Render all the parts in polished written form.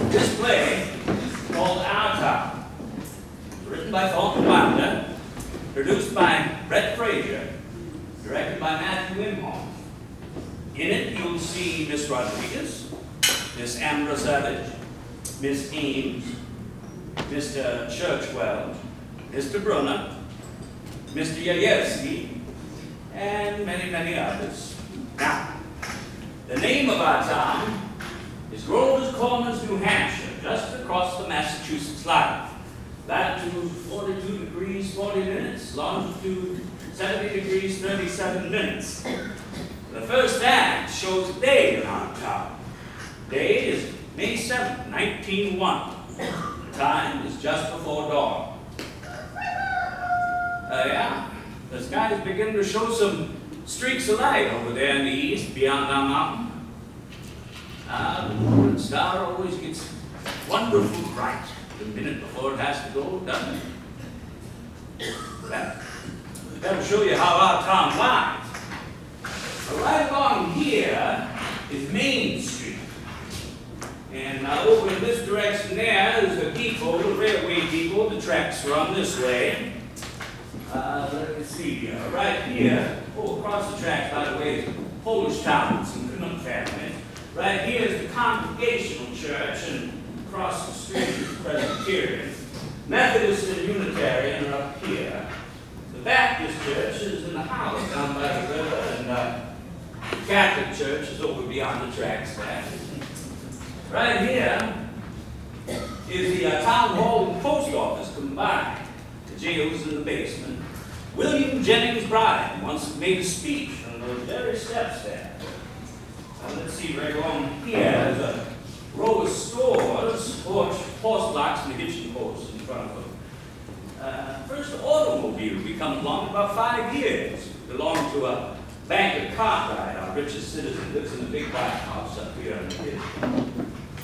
This play is called Our Town. It's written by Thornton Wilder, produced by Brett Fraser, directed by Matthew Wimholm. In it, you'll see Miss Rodriguez, Miss Ambra Savage, Miss Ames, Mr. Churchwell, Mr. Brunner, Mr. Yayevsky, and many, many others. Now, the name of our town is Grover's Corners, New Hampshire, just across the Massachusetts line. Latitude 42 degrees 40 minutes, longitude 70 degrees 37 minutes. The first act shows a day in our town. The day is May 7, 1901. The time is just before dawn. Yeah, the sky is beginning to show some streaks of light over there in the east, beyond our mountain. The morning star always gets wonderful bright the minute before it has to go, doesn't it? That'll show you how our town lies. Right along here is Main Street. And over in this direction there is a depot, the railway depot. The tracks run this way. Let me see, right here, across the tracks, by the way, is Polish towns and Canuck families. Right here is the Congregational Church, and across the street is Presbyterian. Methodist and Unitarian are up here. The Baptist Church is in the house down by the river, and the Catholic Church is over beyond the tracks there. Right here is the town hall and post office combined. The jail's in the basement. William Jennings Bryan once made a speech on those very steps there. Let's see, right along here, there's a row of stores, horse blocks, and a hitching post in front of them. First automobile we come along about 5 years. Belonged to a banker, Cartwright, our richest citizen, lives in a big white house up here on the hill.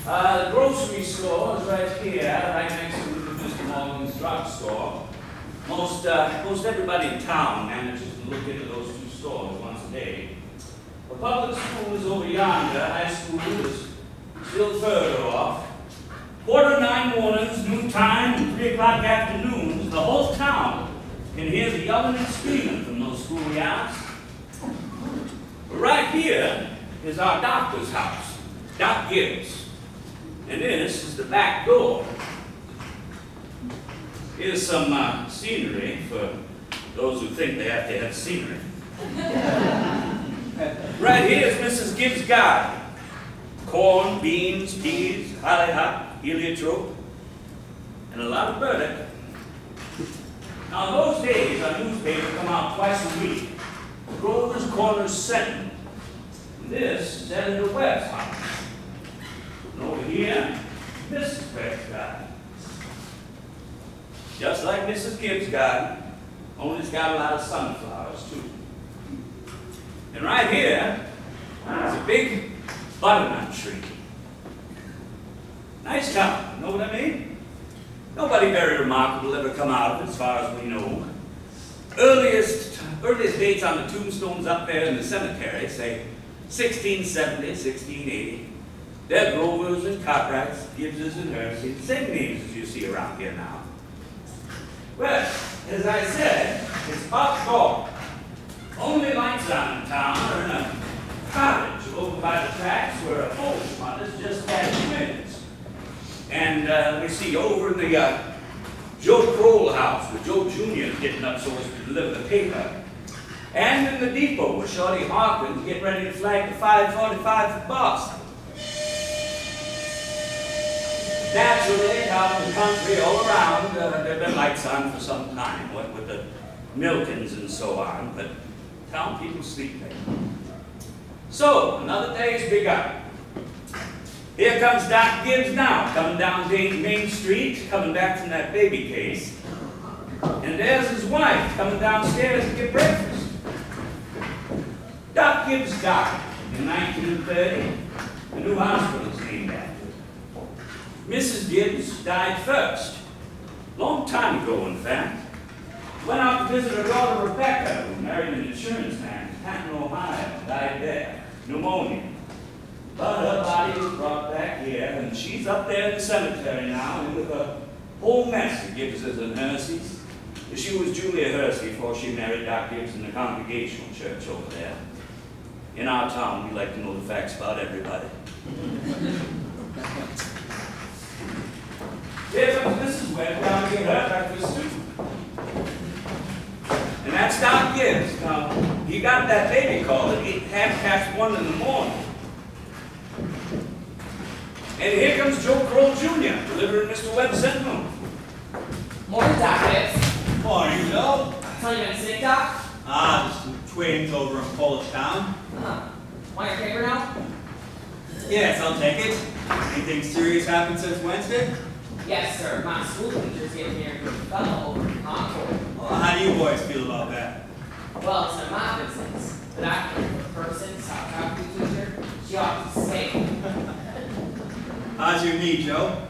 The grocery store is right here, right next to Mr. Morgan's drugstore. Most everybody in town manages to look into those two stores once a day. The public school is over yonder. High school is still further off. 8:45 mornings, noon time, and 3 o'clock afternoons, the whole town can hear the yelling and screaming from those schoolyards. But right here is our doctor's house, Doc Gibbs. And this is the back door. Here's some scenery for those who think they have to have scenery. Right here is Mrs. Gibbs' garden. Corn, beans, peas, hollyhock, heliotrope, and a lot of burdock. Now, in those days, our newspaper would come out twice a week. Grover's Corners Sentinel. And this is Senator Webb's house. And over here, Mrs. Webb's garden. Just like Mrs. Gibbs' garden, only it's got a lot of sunflowers, too. And right here is a big butternut tree. Nice town, you know what I mean? Nobody very remarkable ever come out of it, as far as we know. Earliest dates on the tombstones up there in the cemetery say 1670, 1680. They're Grovers and Cartwrights, Gibbses and Herseys, same names as you see around here now. Well, as I said, it's about dark. Only lights on in town are in a cottage over by the tracks where a Polish mother's just had twins. And we see over in the Joe Kroll house where Joe Jr. is getting up so as to deliver the paper. And in the depot where Shorty Hawkins get ready to flag the 545 for Boston. Naturally, out in the country all around, there have been lights on for some time, what with the Milkins and so on, but town people sleep late. So, another day's begun. Here comes Doc Gibbs now, coming down Main Street, coming back from that baby case. And there's his wife coming downstairs to get breakfast. Doc Gibbs died in 1930. A new hospital is named after him. Mrs. Gibbs died first. Long time ago, in fact. Went out to visit her daughter Rebecca, who married an insurance man in Canton, Ohio, and died there. Pneumonia. But her body was brought back here, and she's up there in the cemetery now, and with a whole mess of Gibbses and Herseys. She was Julia Hersey before she married Dr. Gibbs in the Congregational Church over there. In our town, we like to know the facts about everybody. Here comes Mrs. Webb down to get her breakfast too. And that's Doc Gibbs. Now, he got that baby call at 1:30 in the morning. And here comes Joe Kroll Jr., delivering Mr. Webb's sentinel. Morning, Doc Gibbs. Morning, Joe. Tell you anything, Doc? Just some twins over in Polish Town. Want your paper now? Yes, I'll take it. Anything serious happened since Wednesday? Yes, sir. My school teacher's getting here with a fellow over in Concord. Well, how do you boys feel about that? Well, it's none of my business. But I can for the person, South African teacher, she ought to stay. How's your knee, Joe?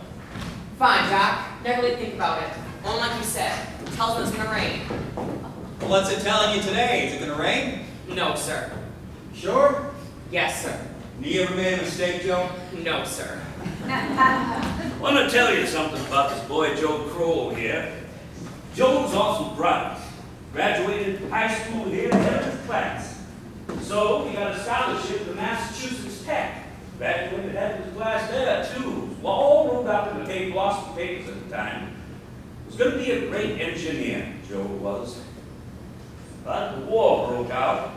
Fine, Doc. Never really think about it. Well, like you said, tells me it's gonna rain. Well, what's it telling you today? Is it gonna rain? No, sir. Sure? Yes, sir. Knee ever made a mistake, Joe? No, sir. I want to tell you something about this boy Joe Kroll here. Joe's awful bright. Graduated high school here ahead of his class. So he got a scholarship to Massachusetts Tech. Graduated ahead of his class there too. Well, all wrote out in the paper, Boston papers at the time. He was going to be a great engineer, Joe was. But the war broke out,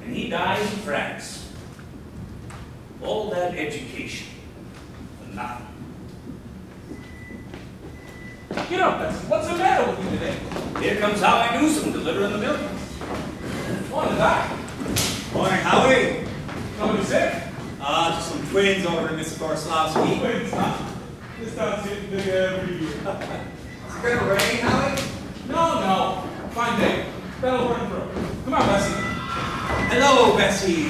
and he died in France. All that education for nothing. Get up, Betsy. What's the matter with you today? Here comes Howie Newsom delivering the milk. Morning, Doc. Morning, Howie. Nobody sick? Just some twins over in Mr. Korslowski. Wait, stop. This town's getting bigger every year. Is it gonna rain, Howie? No. Fine day. That'll run through. Come on, Bessie. Hello, Bessie.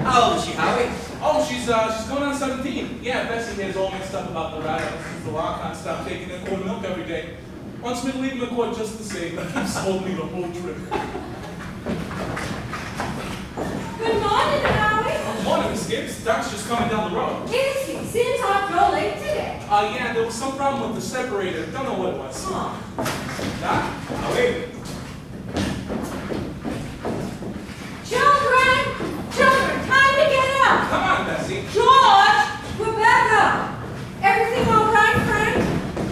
How old is she, Howie? Oh, she's going on 17. Yeah, Bessie has all mixed up about the ride since the rock can't stop taking a quart of milk every day. Wants me to leave him a quart just the same, but keeps holding me the whole trip. Good morning, Howie. Good morning, Miss Gibbs. Doc's just coming down the road. Is he? Seems like you're late today. Yeah, there was some problem with the separator. Don't know what it was. Huh. Doc? Howie? Children, time to get up. Come on, Bessie. George, Rebecca. Everything all right, Frank?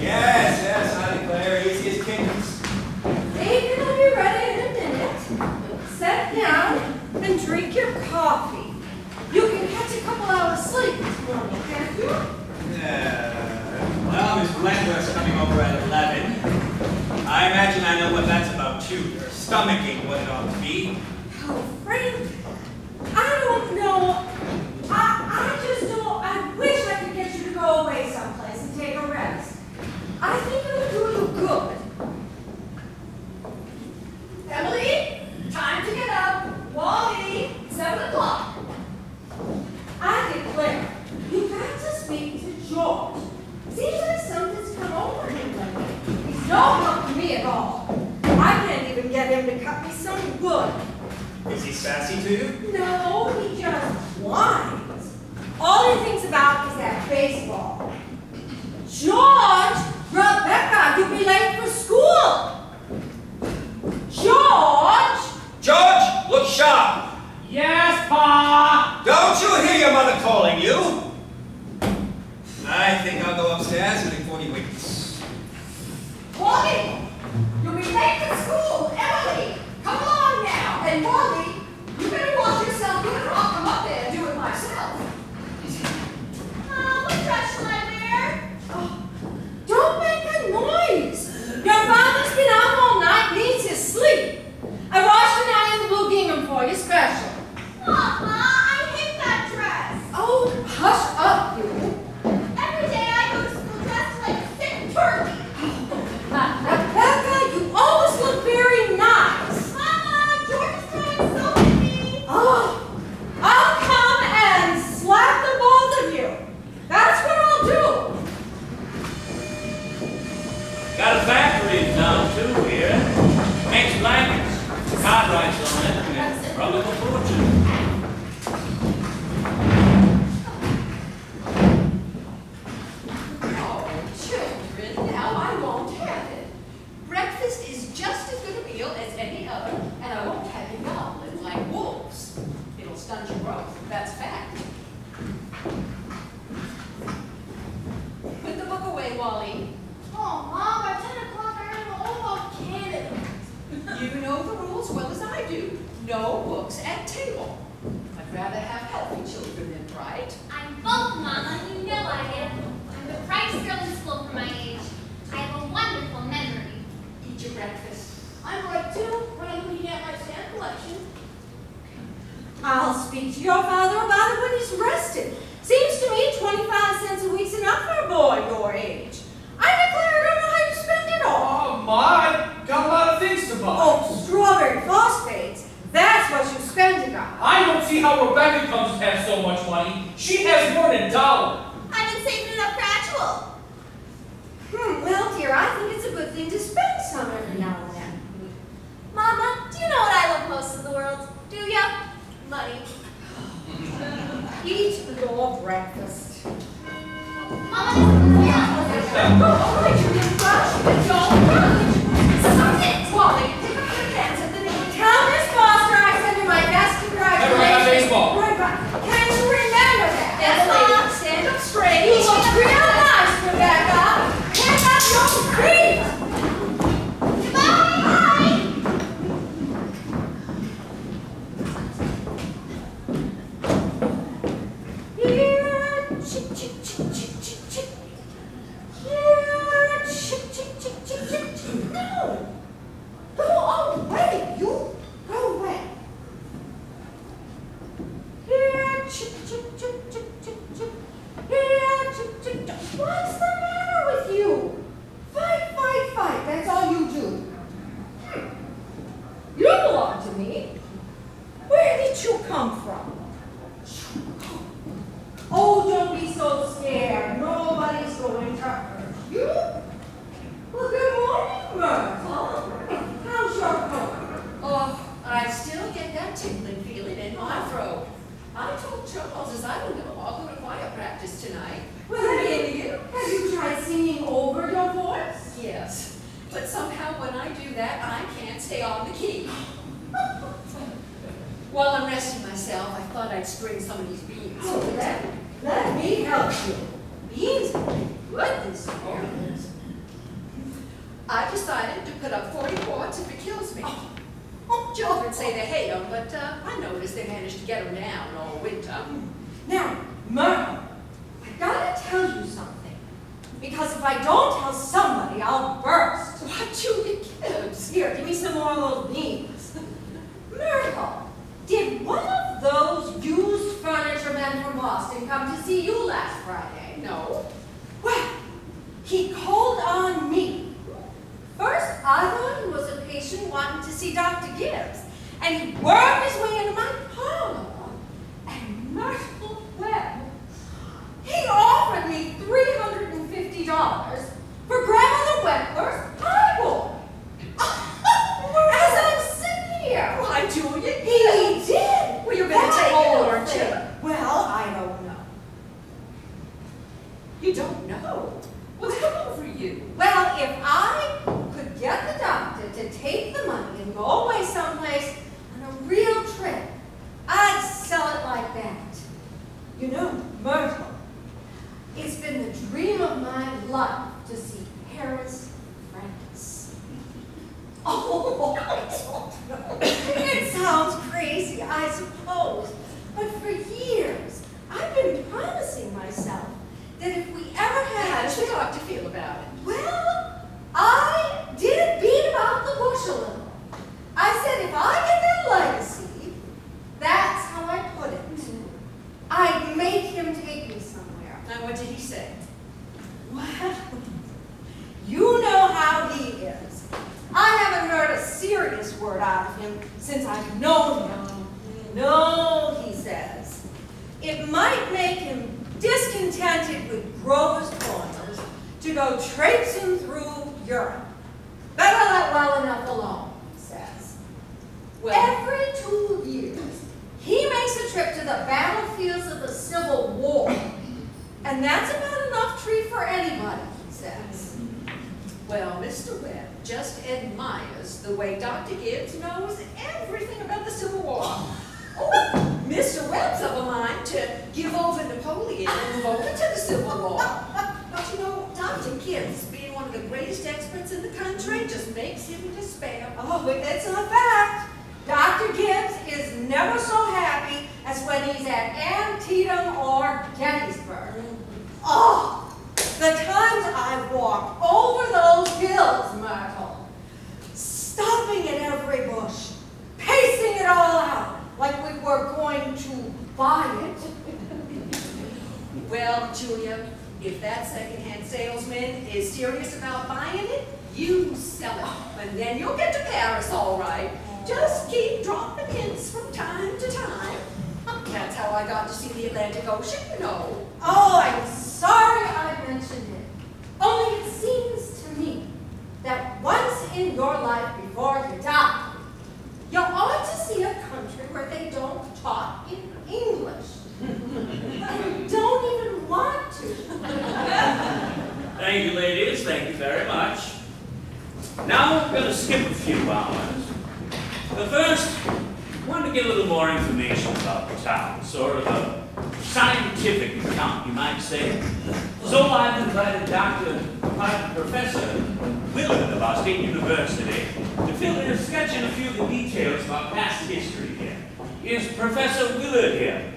Yes, I declare easy as kittens. Bacon will be ready in a minute. Sit down and drink your coffee. You can catch a couple hours sleep this morning, can't you? Well, Miss Wentworth's coming over at 11. I imagine I know what that's about, too. Your stomach ain't what it ought to be. Oh, Frank, I don't know. I just don't. I wish I could get you to go away someplace and take a rest. I think it would do you good. Emily, time to get up. Wally, 7 o'clock. I declare, you got to speak to George. Seems like something's come over him lately. He's no help to me at all. I can't even get him to cut me some wood. Is he sassy to you? No, he just whines. All he thinks about is that baseball. George! Rebecca, you'll be late for school! George! George, look sharp! Yes, Pa! Don't you hear your mother calling you? I think I'll go upstairs before he wakes. Wally! You'll be late for school! Emily! Come along now! And Wally, you better wash yourself good or I'll come up there and do it myself. What dress shall I wear? Oh, don't make a noise. Your father's been out all night, needs his sleep. I washed and ironed the blue gingham for you special. Mama, I hate that dress. Oh, hush up, you. Every day I go to school dressed like a sick turkey. Rebecca, you always look very Wally. Oh, Mom, by 10 o'clock I gotta go all about Canada. You know the rules well as I do. No books at table. I'd rather have healthy children than bright. I'm both, Mama. You know I am. I'm the brightest girl in school for my age. I have a wonderful memory. Eat your breakfast. I'm right too when I'm looking at my stamp collection. I'll speak to your father about it when he's rested. Seems to me 25 cents a week's enough for a boy your age. I declare I don't know how you spend it all. Oh, Ma, I got a lot of things to buy. Oh, strawberry phosphates. That's what you spend it on. I don't see how Rebecca comes to have so much money. She has more than $1. I've been saving it up for Actual. Well, dear, I think it's a good thing to spend some every now and then. Mama, do you know what I love most in the world? Do ya? Money. Eat your breakfast. Mama, Oh, you didn't rush. Don't rush. stop it! Wally, pick up your pants at the name. Tell Miss Foster I send her my best congratulations. Never had baseball. Right, right. Can you remember that? Yes, lady. Stand up straight. You look real nice, Rebecca. Pick up your feet. Bye! Here, chick, chick, chick, chick, chick, chick. Here, chick, chick, chick, chick, chick, chick. No. Go away, you. Go away. Here, chick, chick, chick, chick, chick, chick. Here, chick, chick, chick. What's the matter with you? Fight, fight, fight. That's all you do. You don't belong to me. Where did you come from? Oh, don't be so scared. Nobody's going to hurt you. Well, good morning, Myrtle. How's your coat? Oh, I still get that tickling feeling in my throat. I told Charles as I don't know, I'll go to choir practice tonight. Well, have you tried singing over your voice? Yes, but somehow when I do that, I can't stay on the key. While I'm resting myself, I thought I'd string some of these beans. Oh, let me help you. Beans are good this morning. I decided to put up 40 quarts if it kills me. Children say they hate them, but I noticed they managed to get them down all winter. Now, Myrtle, I gotta tell you something. Because if I don't tell somebody, I'll burst. What, Julia Gibbs? Here, give me some more of those beans. Myrtle, did one of those used furniture men from Boston come to see you last Friday? No. Well, he called on me. First, I thought he was a patient wanting to see Dr. Gibbs, and he worked his way into my parlor. And Myrtle Webb, he offered me $350 for Grandmother Wentworth's Bible. As I'm sitting here. Why, Julia He Gibbs? did. Well, you're going to take it, aren't you? Well, I don't know. You don't know? What's come over you? Well, if I could get the doctor to take the money and go away someplace on a real trip, I'd sell it like that. You know, Myrtle, it's been the dream of my life to see Paris, France. Oh, I don't know. It sounds crazy, I suppose, but for years, I've been promising myself that if we ever How had does the doctor feel about it? well, I did beat about the bush a little. I said if I get that legacy, that's how I put it. I'd make him take me somewhere. And what did he say? Well, you know how he is. I haven't heard a serious word out of him since I've known him. No, he says. It might make him discontented with Grover's Corners to go traipsing through Europe. Better let well enough alone, he says. Well, Every 2 years, he makes a trip to the battlefields of the Civil War. And that's about enough treat for anybody, he says. well, Mr. Webb just admires the way Dr. Gibbs knows everything about the Civil War. Oh, Mr. Webb's of a mind to give over Napoleon and move over to the Civil War. But you know, Dr. Gibbs Gibbs, being one of the greatest experts in the country, just makes him despair. Oh, but it's a fact. Dr. Gibbs is never so happy as when he's at Antietam or Gettysburg. Oh, the times I've walked over those hills, Myrtle, stopping at every bush, pacing it all out like we were going to buy it. Well, Julia, if that secondhand salesman is serious about buying it, you sell it, and then you'll get to Paris all right. Just keep dropping hints from time to time. That's how I got to see the Atlantic Ocean, you know. Oh, I'm sorry I mentioned it. Only it seems to me that once in your life before you die, you ought to see a country where they don't talk in English. I don't even want to. Thank you, ladies. Thank you very much. Now we're going to skip a few hours. But first, I want to get a little more information about the town, sort of a scientific account, you might say. So I've invited Professor Willard of our state university to fill in a sketch in a few of the details about past history here. Is Professor Willard here?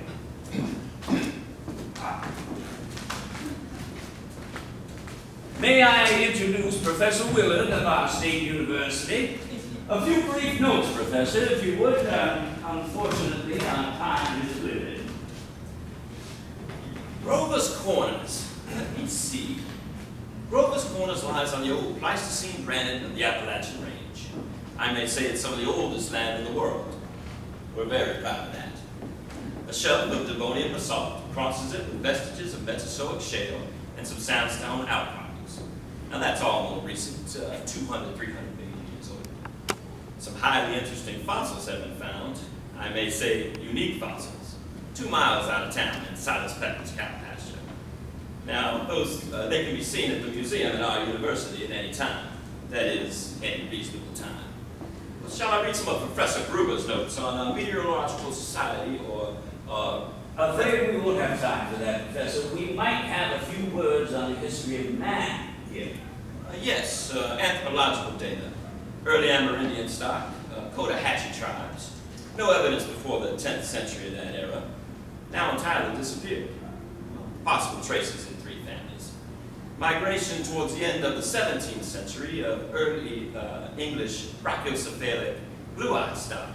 May I introduce Professor Willard of our state university? A few brief notes, Professor, if you would. Unfortunately, our time is limited. Grover's Corners. Let me see. Grover's Corners lies on the old Pleistocene granite of the Appalachian Range. I may say it's some of the oldest land in the world. We're very proud of that. A shelf of Devonian basalt crosses it with vestiges of Mesozoic shale and some sandstone outcroppings. Now that's all more recent, 200, 300 million years old. Some highly interesting fossils have been found. I may say unique fossils, 2 miles out of town in Silas Petton's cow pasture. Now, they can be seen at the museum at our university at any time. That is, any reasonable time. Well, shall I read some of Professor Gruber's notes on Meteorological Society or I'm afraid we won't have time for that, Professor. We might have a few words on the history of man here. Yes, anthropological data. Early Amerindian stock, Cotahatchee tribes. No evidence before the 10th century of that era. Now entirely disappeared. Possible traces in 3 families. Migration towards the end of the 17th century of early English brachiocephalic blue-eyed stock.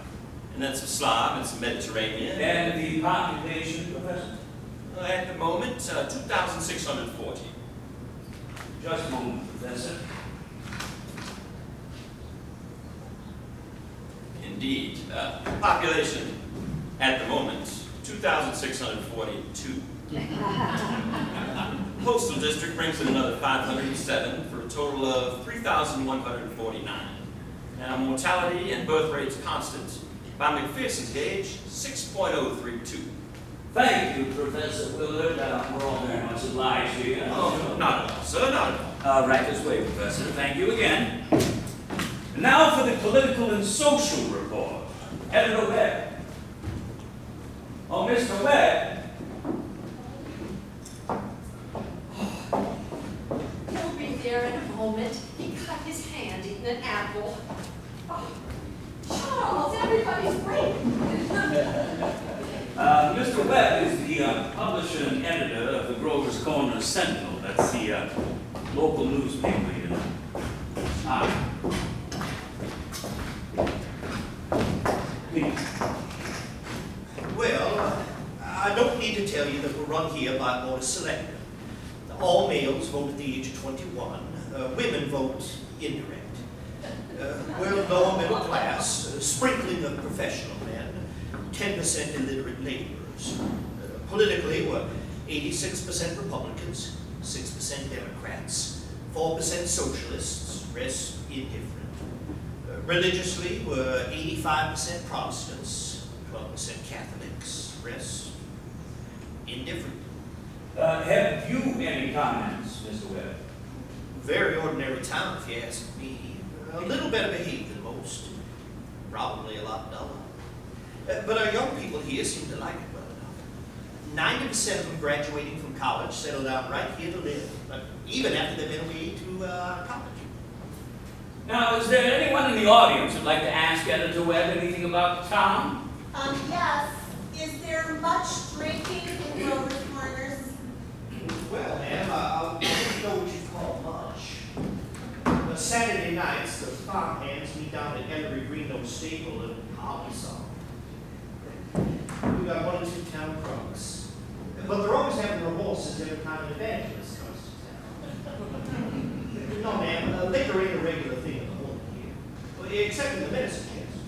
And then some Slav and some Mediterranean. And the population, Professor? At the moment, 2,640. Just a moment, Professor. Indeed. Population, at the moment, 2,642. Postal District brings in another 507 for a total of 3,149. Now, mortality and birth rates constant. By McPherson's gauge, 6.032. Thank you, Professor Willard. We're all very much obliged to you. Oh, not at all, sir, not at all. Right this way, Professor. Thank you again. And now for the political and social report. Editor Webb. Oh, Mr. Webb. He'll be there in a moment. He cut his hand eating an apple. Oh, Charles, everybody's waiting. Mr. Webb is the publisher and editor of the Grover's Corners Sentinel. That's the local newspaper, you know. Please. Well, I don't need to tell you that we're run here by voter selection. All males vote at the age of 21. Women vote indirect. We're lower middle class, sprinkling of professional men, 10% illiterate laborers. Politically, we're 86% Republicans, 6% Democrats, 4% Socialists, rest indifferent. Religiously, we're 85% Protestants, 12% Catholics, rest indifferent. Have you any comments, Mr. Webb? Very ordinary town, if you ask me. A little better behaved than most. Probably a lot duller. But our young people here seem to like it well enough. 90% of them graduating from college settle down right here to live, even after they've been away college. Now, is there anyone in the audience who'd like to ask Editor Webb anything about the town? Yes. Is there much drinking in Grover's Corners? Well, ma'am, I don't know what you call much. Saturday nights, the farm hands meet down at Ellery Greeno Stable in Hollisong. We got 1 or 2 town crooks. But they're always having remorses every time an evangelist comes to town. No, ma'am, liquor ain't a regular thing in the home here. Well, except in the medicine chest.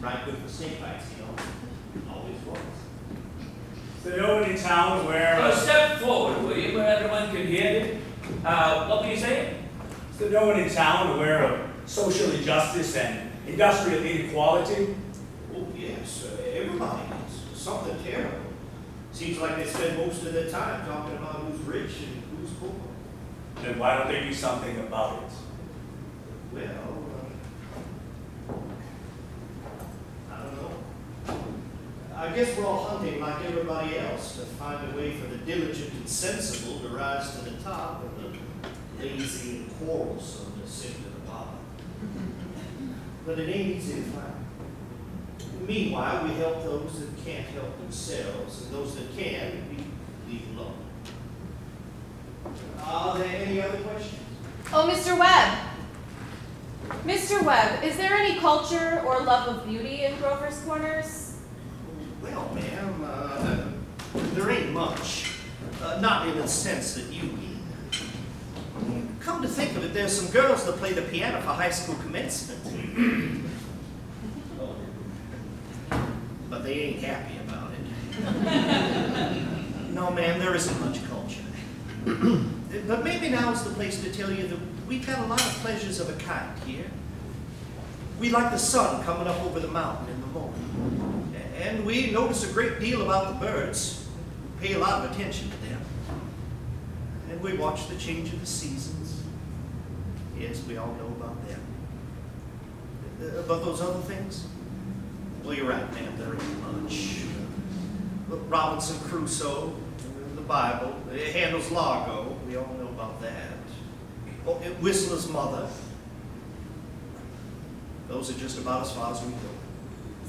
Right good for snake bites, you know. Always was. Is there no one in town where... step forward, will you, where everyone can hear you? What were you saying? Is there no one in town aware of social injustice and industrial inequality? Oh, yes, everybody is. Something terrible. Seems like they spend most of their time talking about who's rich and who's poor. Then why don't they do something about it? Well, I don't know. I guess we're all hunting like everybody else to find a way for the diligent and sensible to rise to the top and the lazy and quarrelsome to sink to the bottom. But it ain't easy to find. Meanwhile, we help those that can't help themselves, and those that can, we leave alone. Are there any other questions? Oh, Mr. Webb. Mr. Webb, is there any culture or love of beauty in Grover's Corners? Well, ma'am, there ain't much. Not in the sense that you mean. Come to think of it, there's some girls that play the piano for high school commencement. But they ain't happy about it. No, ma'am, there isn't much culture. But maybe now's the place to tell you that we've got a lot of pleasures of a kind here. We like the sun coming up over the mountain in the morning. And we notice a great deal about the birds, pay a lot of attention to them. And we watch the change of the seasons. Yes, we all know about them. But those other things? Well, you're right, ma'am, there ain't much. Robinson Crusoe, the Bible, Handel's Largo, we all know about that. Oh, Whistler's Mother. Those are just about as far as we go.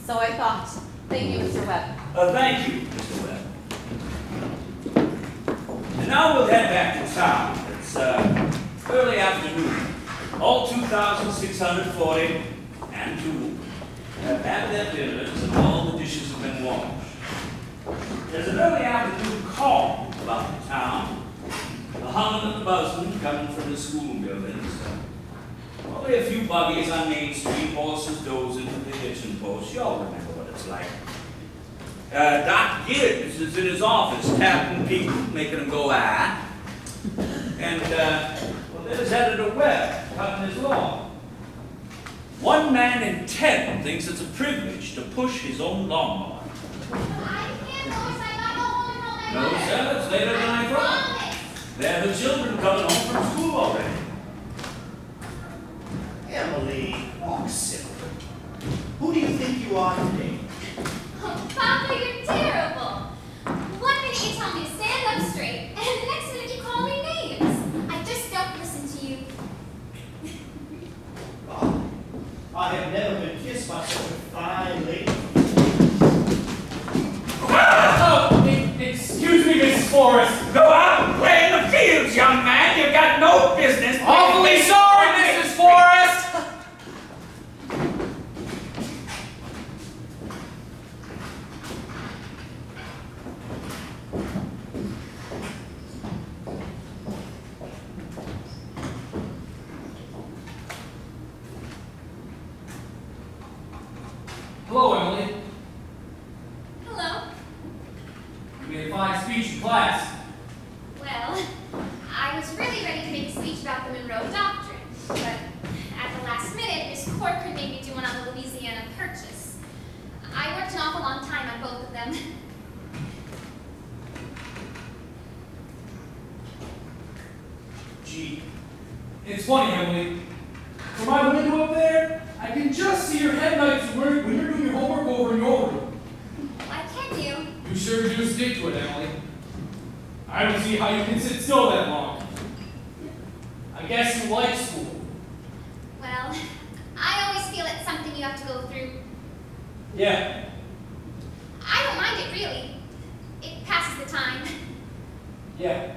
So I thought. Thank you, Mr. Webb. Thank you, Mr. Webb. And now we'll head back to town. It's early afternoon. All 2,640 and 2 have had their dinners and all the dishes have been washed. There's an early afternoon calm about the town. The humming and the buzzing coming from the school buildings. Only a few buggies on Main Street, horses dozing to the hitching post. You all remember what it's like. Doc Gibbs is in his office, tapping people, making them go, ah. And, well, there's Editor Webb, cutting his lawn. 1 man in 10 thinks it's a privilege to push his own lawnmower. I can't go, I got no home from my No, mother. sir, it's later than I thought. There are the children coming home from school already. Emily, walk simple. Who do you think you are today? Oh, Papa, you're terrible. 1 minute you tell me to stand up straight, and the next minute you call me names. I just don't listen to you. Oh, I have never been kissed by such a fine lady. Oh, excuse me, Miss Forrest. Go out and play in the fields, young man. You've got no business. Awfully sorry, Mrs. Forrest. Hello, Emily. Hello. You made a fine speech in class. Well, I was really ready to make a speech about the Monroe Doctrine, but at the last minute, Miss Corcoran made me do one on the Louisiana Purchase. I worked an awful long time on both of them. Gee, It's funny, Emily. From my window up there, I can just see your headlights when you're doing your homework over in your room. Why can't you? You sure do stick to it, Emily. I don't see how you can sit still that long. I guess you like school. Well, I always feel it's something you have to go through. Yeah. I don't mind it, really. It passes the time. Yeah.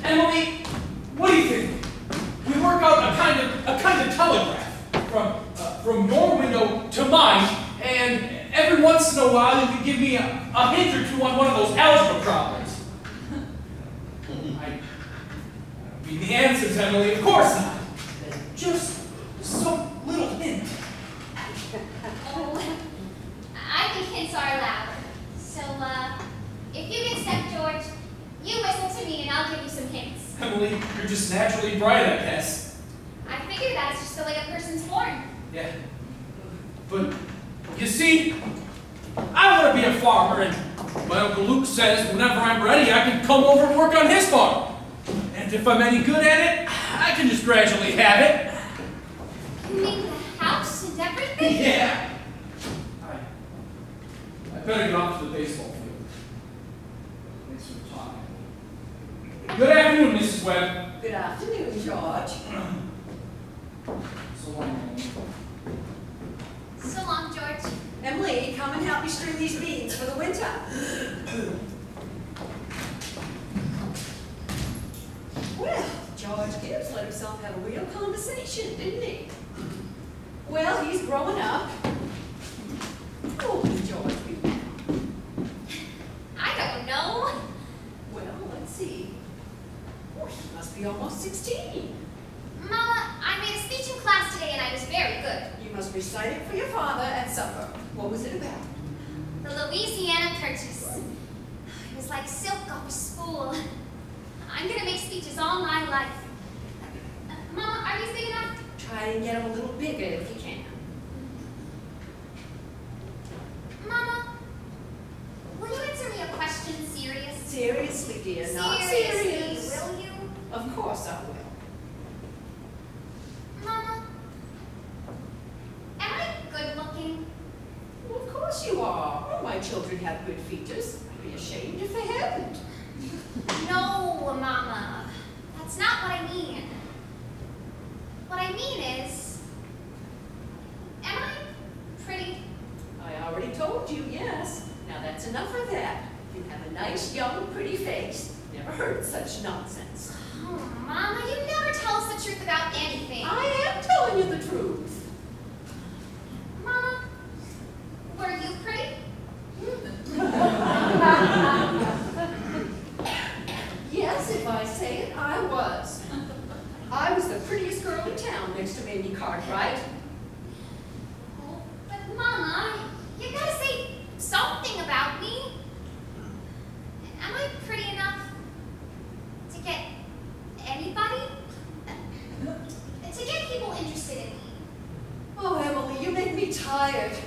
Emily, what do you think? We work out a kind of telegraph from your window to mine, and every once in a while you can give me a hint or two on one of those algebra problems. I don't mean the answers, Emily, of course not. Just some little hint. Oh, I think hints are allowed. So, if you accept George, you whistle to me and I'll give you some hints. Emily, you're just naturally bright, I guess. I figure that's just the way a person's born. Yeah. But, you see, I want to be a farmer, and my Uncle Luke says whenever I'm ready, I can come over and work on his farm. And if I'm any good at it, I can just gradually have it. You mean the house and everything? Yeah. I better get off to the baseball field. Thanks for the talk. Good afternoon, Mrs. Webb. Good afternoon, George. So long. So long, George. Emily, come and help me string these beans for the winter. Well, George Gibbs let himself have a real conversation, didn't he? Well, he's growing up. How old is George be now? I don't know. Well, let's see. Oh, he must be almost 16. Mama, I made a speech in class today and I was very good. You must recite it for your father at supper. What was it about? The Louisiana Purchase. It was like silk off a spool. I'm gonna make speeches all my life. Mama, are these big enough? Try and get them a little bigger if you can. Mama, will you answer me a question serious? Seriously, dear, not Seriously, serious. will you? Of course I will. Mama, am I good looking? Well, of course you are. All my children have good features. I'd be ashamed if they hadn't. No, Mama. That's not what I mean. What I mean is, am I pretty? I already told you, yes. Now that's enough of that. You have a nice, young, pretty face. Never heard such nonsense. Oh, Mama, you never tell us the truth about anything. I am telling you the truth. Mama, were you pretty? Yes, if I say it, I was. I was the prettiest girl in town next to Mamie Cartwright. Oh, but Mama, you gotta say something about me. Am I pretty enough to get anybody? To get people interested in me? Oh, Emily, you make me tired.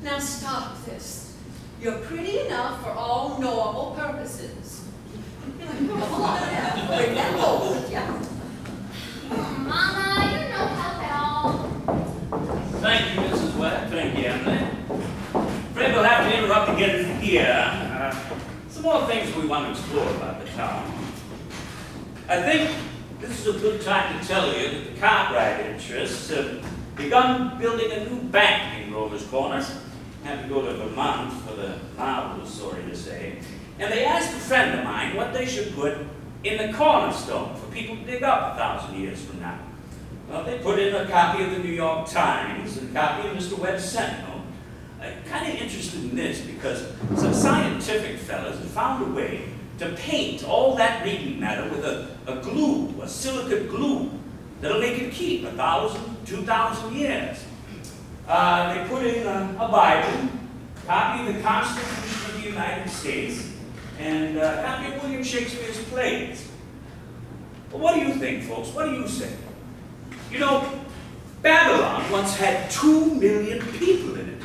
Now stop this. You're pretty enough for all normal purposes. Come on now, bring that home with you. Mama, you're no help at all. Thank you, Mrs. Webb. Thank you, Emily. Afraid we'll have to interrupt again here. Some more things we want to explore about the town. I think this is a good time to tell you that the Cartwright interests have begun building a new bank in Grover's Corners. Had to go to Vermont for the marbles, sorry to say. And they asked a friend of mine what they should put in the cornerstone for people to dig up 1,000 years from now. Well, they put in a copy of the New York Times and a copy of Mr. Webb's Sentinel. I'm kind of interested in this because some scientific fellas have found a way to paint all that reading matter with a glue, a silicate glue, that'll make it keep 1,000, 2,000 years. They put in a Bible, a copy of the Constitution of the United States, and a copy of William Shakespeare's plays. Well, what do you think, folks? What do you say? You know, Babylon once had 2 million people in it.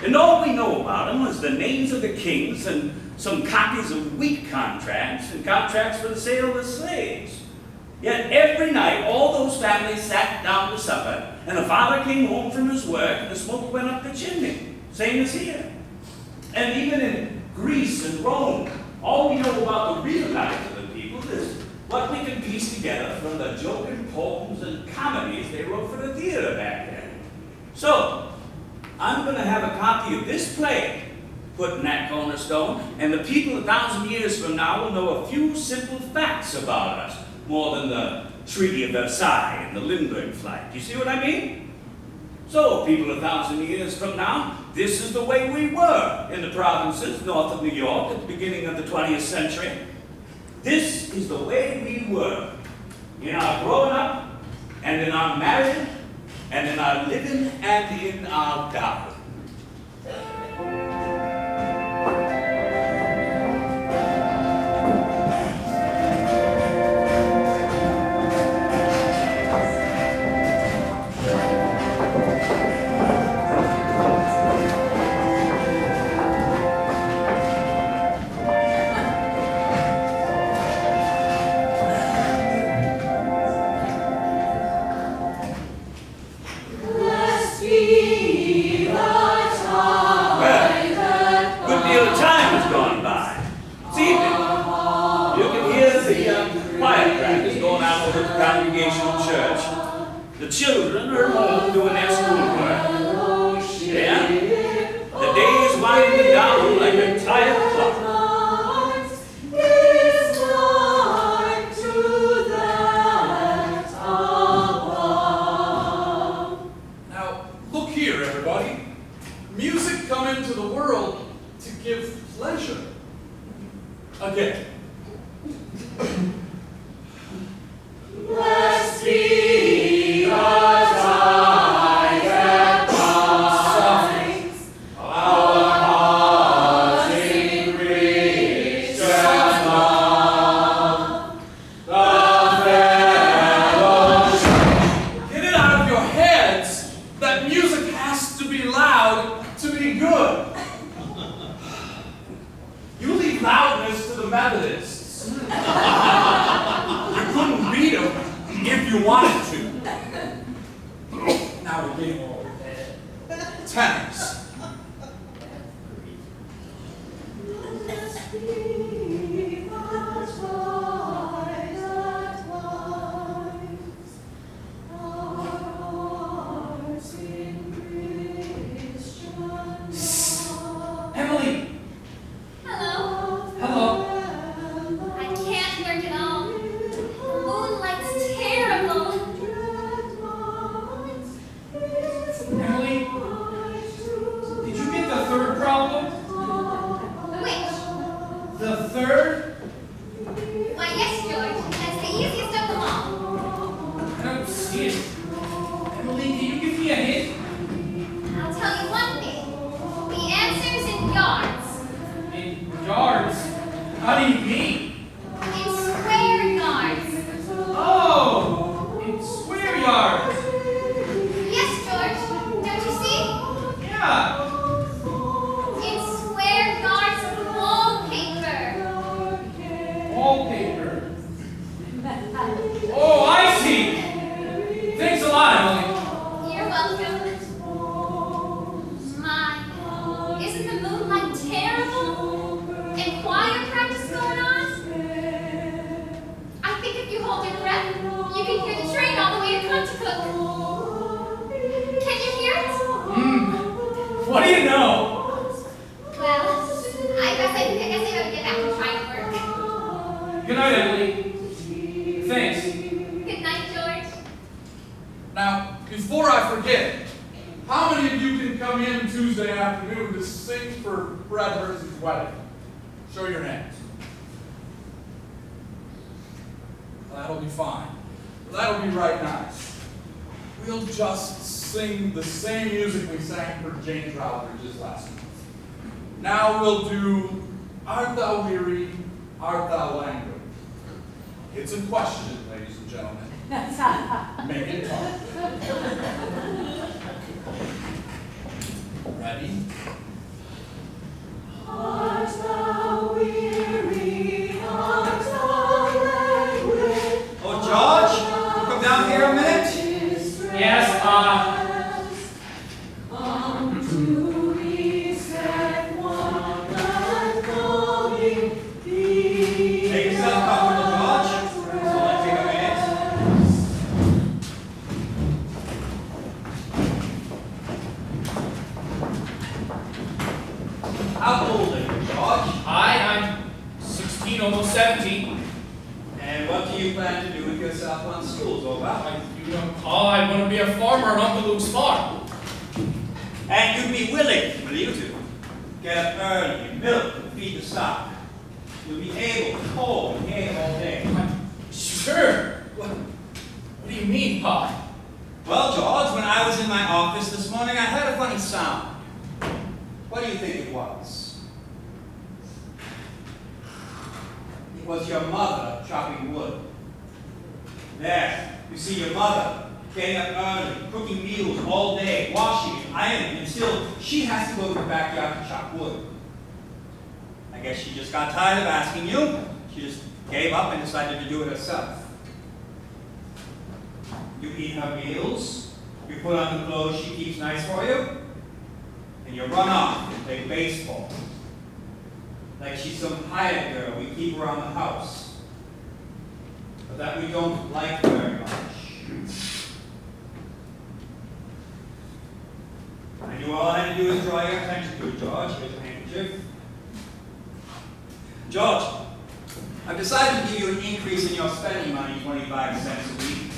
And all we know about them was is the names of the kings and some copies of wheat contracts and contracts for the sale of the slaves. Yet every night, all those families sat down to supper, and the father came home from his work, and the smoke went up the chimney, same as here. And even in Greece and Rome, all we know about the real lives of the people is what we can piece together from the joking poems and comedies they wrote for the theater back then. So, I'm going to have a copy of this play put in that cornerstone, and the people 1,000 years from now will know a few simple facts about us, more than the Treaty of Versailles and the Lindbergh flight. You see what I mean? So, people 1,000 years from now, this is the way we were in the provinces north of New York at the beginning of the 20th century. This is the way we were in our growing up, and in our marriage, and in our living, and in our dying. Congregational church. The children are home doing their schoolwork. Yeah? The day is winding down like a tired clock. Now, look here, everybody. Music come into the world to give pleasure. Again. Blessed be the ties that binds our hearts in Christian love. The fellowship. Get it out of your heads that music has to be loud to be good. You leave loudness to the Methodists. If you wanted to. Now we're getting over there. Tenors. Emily. Hello. Hello. I can't work at all. The moonlight's terrible. Emily, did you get the third problem? Which? The third? Why, yes, George. That's the easiest of them all. I don't see it. Emily, can you give me a hint? I'll tell you one thing. The answer's in yards. In yards? How do you mean? In square yards. Oh, in square yards. Yes, George. Don't you see? Yeah. In square yards of wallpaper. Wallpaper. Oh, I see. Thanks a lot, Emily. You're welcome. My, isn't the moonlight terrible? And choir practice going on? I think if you hold your breath, you can hear the train all the way to Pontycook. Can you hear it? What do you know? Well, I guess I better get back to trying to work. Good night, Emily. Thanks. Good night, George. Now, before I forget, how many of you can come in Tuesday afternoon to sing for Brad Hersey's wedding? Show your hands. That'll be fine. That'll be right nice. We'll just sing the same music we sang for James Routledge's last month. Now we'll do Art Thou Weary, Art Thou Languid. It's a question, ladies and gentlemen. Make it talk. Ready? 16, almost 17. And what do you plan to do with yourself once school's over? You know, Pa, I want to be a farmer on Uncle Luke's farm. And you'd be willing, will you, to get up early and milk and feed the stock? You'll be able to hoe and hay all day. Sure. What do you mean, Pa? Well, George, when I was in my office this morning, I heard a funny sound. What do you think it was? It was your mother chopping wood. There, you see your mother getting up early, cooking meals all day, washing and ironing, and still she has to go to the backyard to chop wood. I guess she just got tired of asking you. She just gave up and decided to do it herself. You eat her meals, you put on the clothes she keeps nice for you, and you run off and play baseball. Like she's some hired girl we keep around the house, but that we don't like very much. I knew all I had to do was draw your attention to it, George. Here's your handkerchief. George, I've decided to give you an increase in your spending money, 25 cents a week.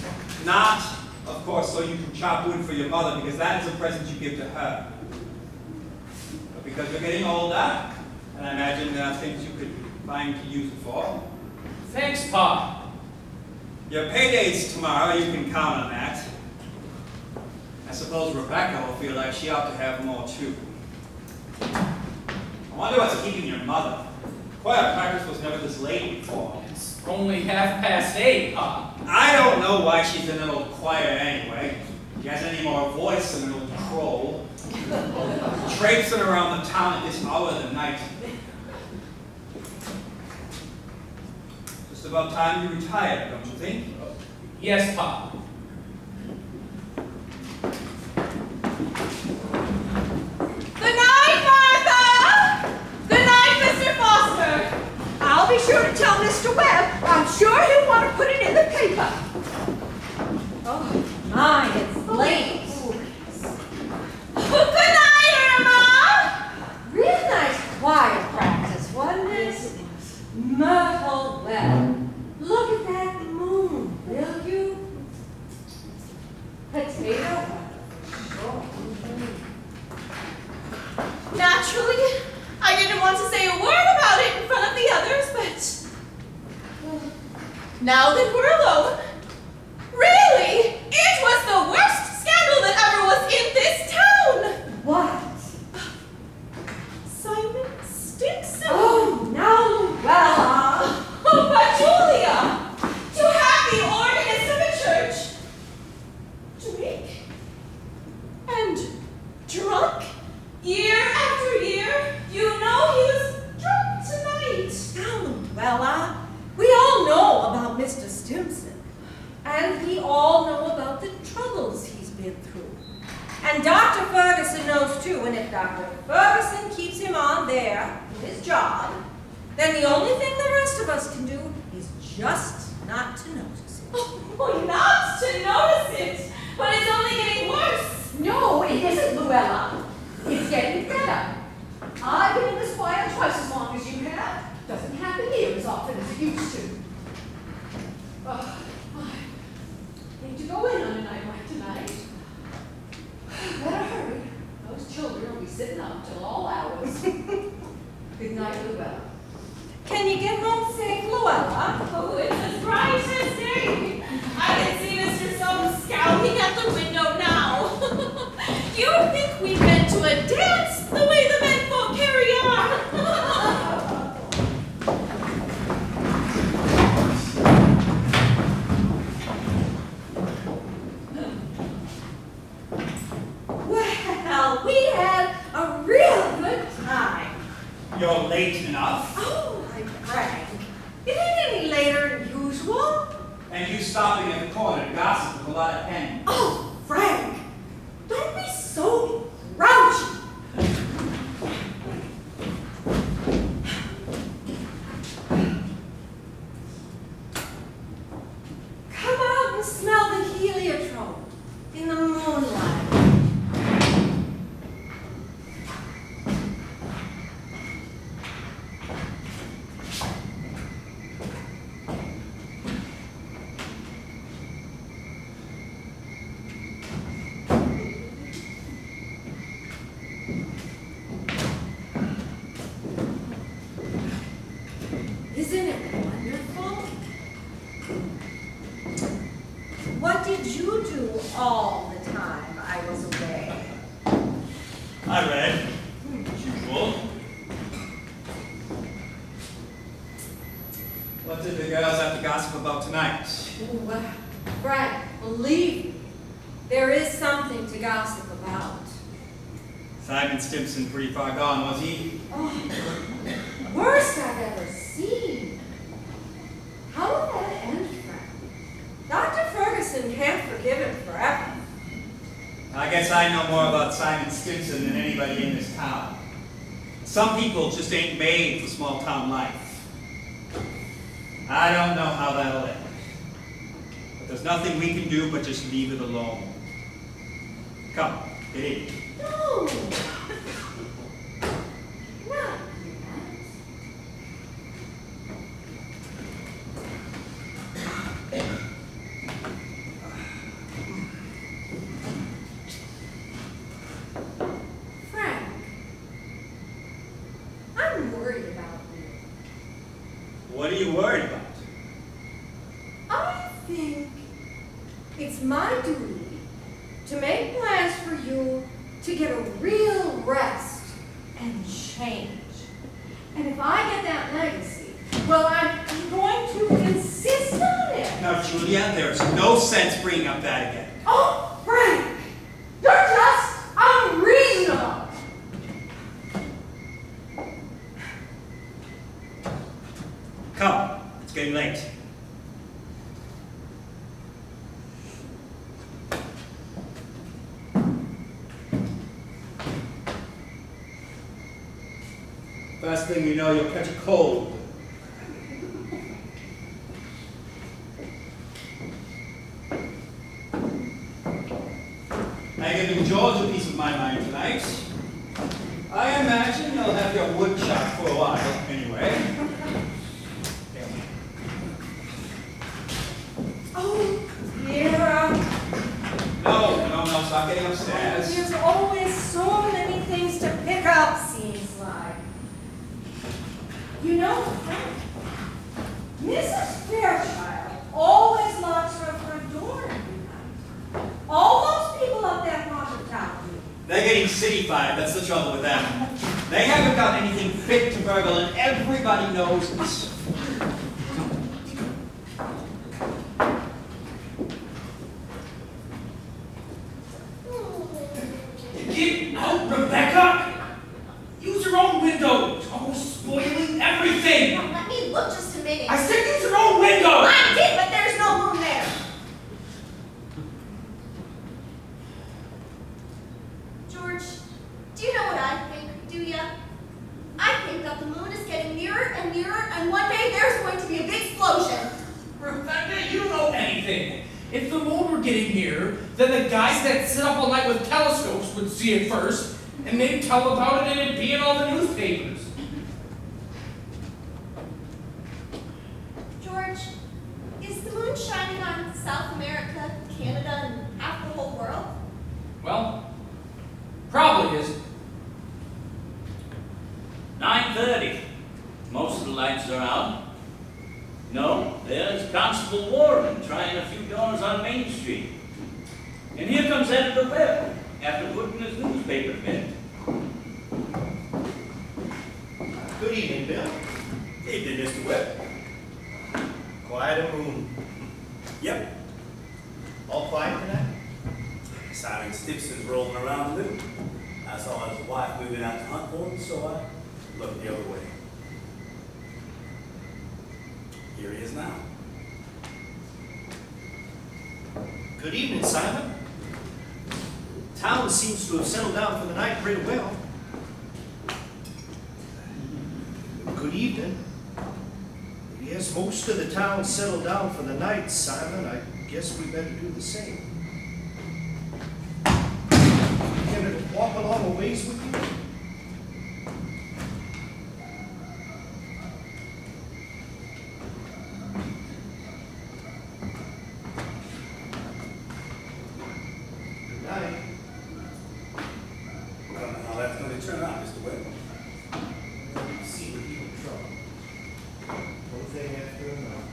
Not, of course, so you can chop wood for your mother, because that is a present you give to her. But because you're getting older, and I imagine there are things you could find to use it for. Thanks, Pa. Your payday's tomorrow, you can count on that. I suppose Rebecca will feel like she ought to have more, too. I wonder what's keeping your mother. Choir practice was never this late before. It's only 8:30, Pa. I don't know why she's in an old choir anyway. She has any more voice than an old crow. Traipsing around the town at this hour of the night. Just about time you retired, don't you think? Yes, Pa. Good night, Martha! Good night, Mr. Foster! I'll be sure to tell Mr. Webb. I'm sure he'll want to put it in the paper. Oh, my, it's late. Good night, Irma! Real nice choir practice, wasn't it? Myrtle Webb. Look at that moon, will you? Potato. Sure. Naturally, I didn't want to say a word about it in front of the others, but now that we're alone, really, it was the worst scandal that ever was in this town. What? Simon Stinson. Oh, no, Luella. Oh, but Julia, to have the organist of a church drink and drunk year after year. You know he was drunk tonight. Now, Luella, we all know about Mr. Stimson, and we all know about the troubles he's been through. And Dr. Ferguson knows too, and if Dr. Ferguson keeps him on there, his job, then the only thing the rest of us can do is just not to notice it. Oh, not to notice it, but it's only getting worse. No, it isn't, Luella. It's getting better. I've been in this choir twice as long as you have. Doesn't happen here as often as it used to. I need to go in on a night like tonight. Better hurry. Those children will be sitting up till all hours. Good night, Luella. Can you get home safe, Luella? Oh, it's as bright as day. I can see Mr. Soames scowling at the window now. You would think we'd been to a dance the way the men folk carry on. Well, we had a real good time. You're late enough. Oh, my Frank. It ain't any later than usual. And you stopping at the corner to gossip with a lot of hens. Oh, Frank. Don't be so grouchy. Come out and smell the heliotrope in the moonlight. What did the girls have to gossip about tonight? Ooh, Frank, believe me, there is something to gossip about. Simon Stimson pretty far gone, was he? Oh, worst I've ever seen. How will that end, Frank? Dr. Ferguson can't forgive him forever. I guess I know more about Simon Stimson than anybody in this town. Some people just ain't made for small town life. I don't know how that'll end. But there's nothing we can do but just leave it alone. Come, get in. No! Not yet. Frank, I'm worried about you. What are you worried about? I think it's my duty to make plans for you to get a real rest and change. And if I get that legacy, well, I'm going to insist on it. Now, Julia, there's no sense bringing up that again. Oh, Frank, you're just unreasonable. Come, it's getting late. First thing you know, you'll catch a cold. I'm giving George a piece of my mind tonight. I imagine you'll have your wood shop for a while, anyway. Oh, yeah. No, stop getting upstairs. There's always so many things to pick up, seems like. You know, Frank, Mrs. Fairchild always locks her front door every night. All those people up that part of town do. They're getting city-fied, that's the trouble with them. They haven't got anything fit to burgle, and everybody knows it. Get out, Rebecca! Use your own window! It's almost spoiling everything! Now let me look just a minute. I said use your own window! I did, but there's no room there. George, do you know what I think, do ya? I think that the moon is getting nearer and nearer, and one day there's going to be a big explosion. Rebecca, you don't know anything. If the moon were getting nearer, then the guys that sit up all night with telescopes would see it first, and they'd tell about it and it'd be in all the newspapers. George, is the moon shining on South America, Canada, and half the whole world? Well, probably is. 9:30. Most of the lights are out. No, there's Constable Warren trying a few doors on Main Street. And here comes Editor Webb after putting his newspaper to bed. Good evening, Bill. Evening, Mr. Webb. Quiet a moon. Yep. All quiet tonight? Simon Stimson's rolling around a little. I saw his wife moving out to hunt for him, so I looked the other way. Here he is now. Good evening, Simon. Town seems to have settled down for the night pretty well. Good evening. Yes, most of the town settled down for the night, Simon. I guess we better do the same. Can I walk along a ways with you? Good night. I don't know how that's going to turn out, Mr. Webb. You see the people in trouble. One thing after another.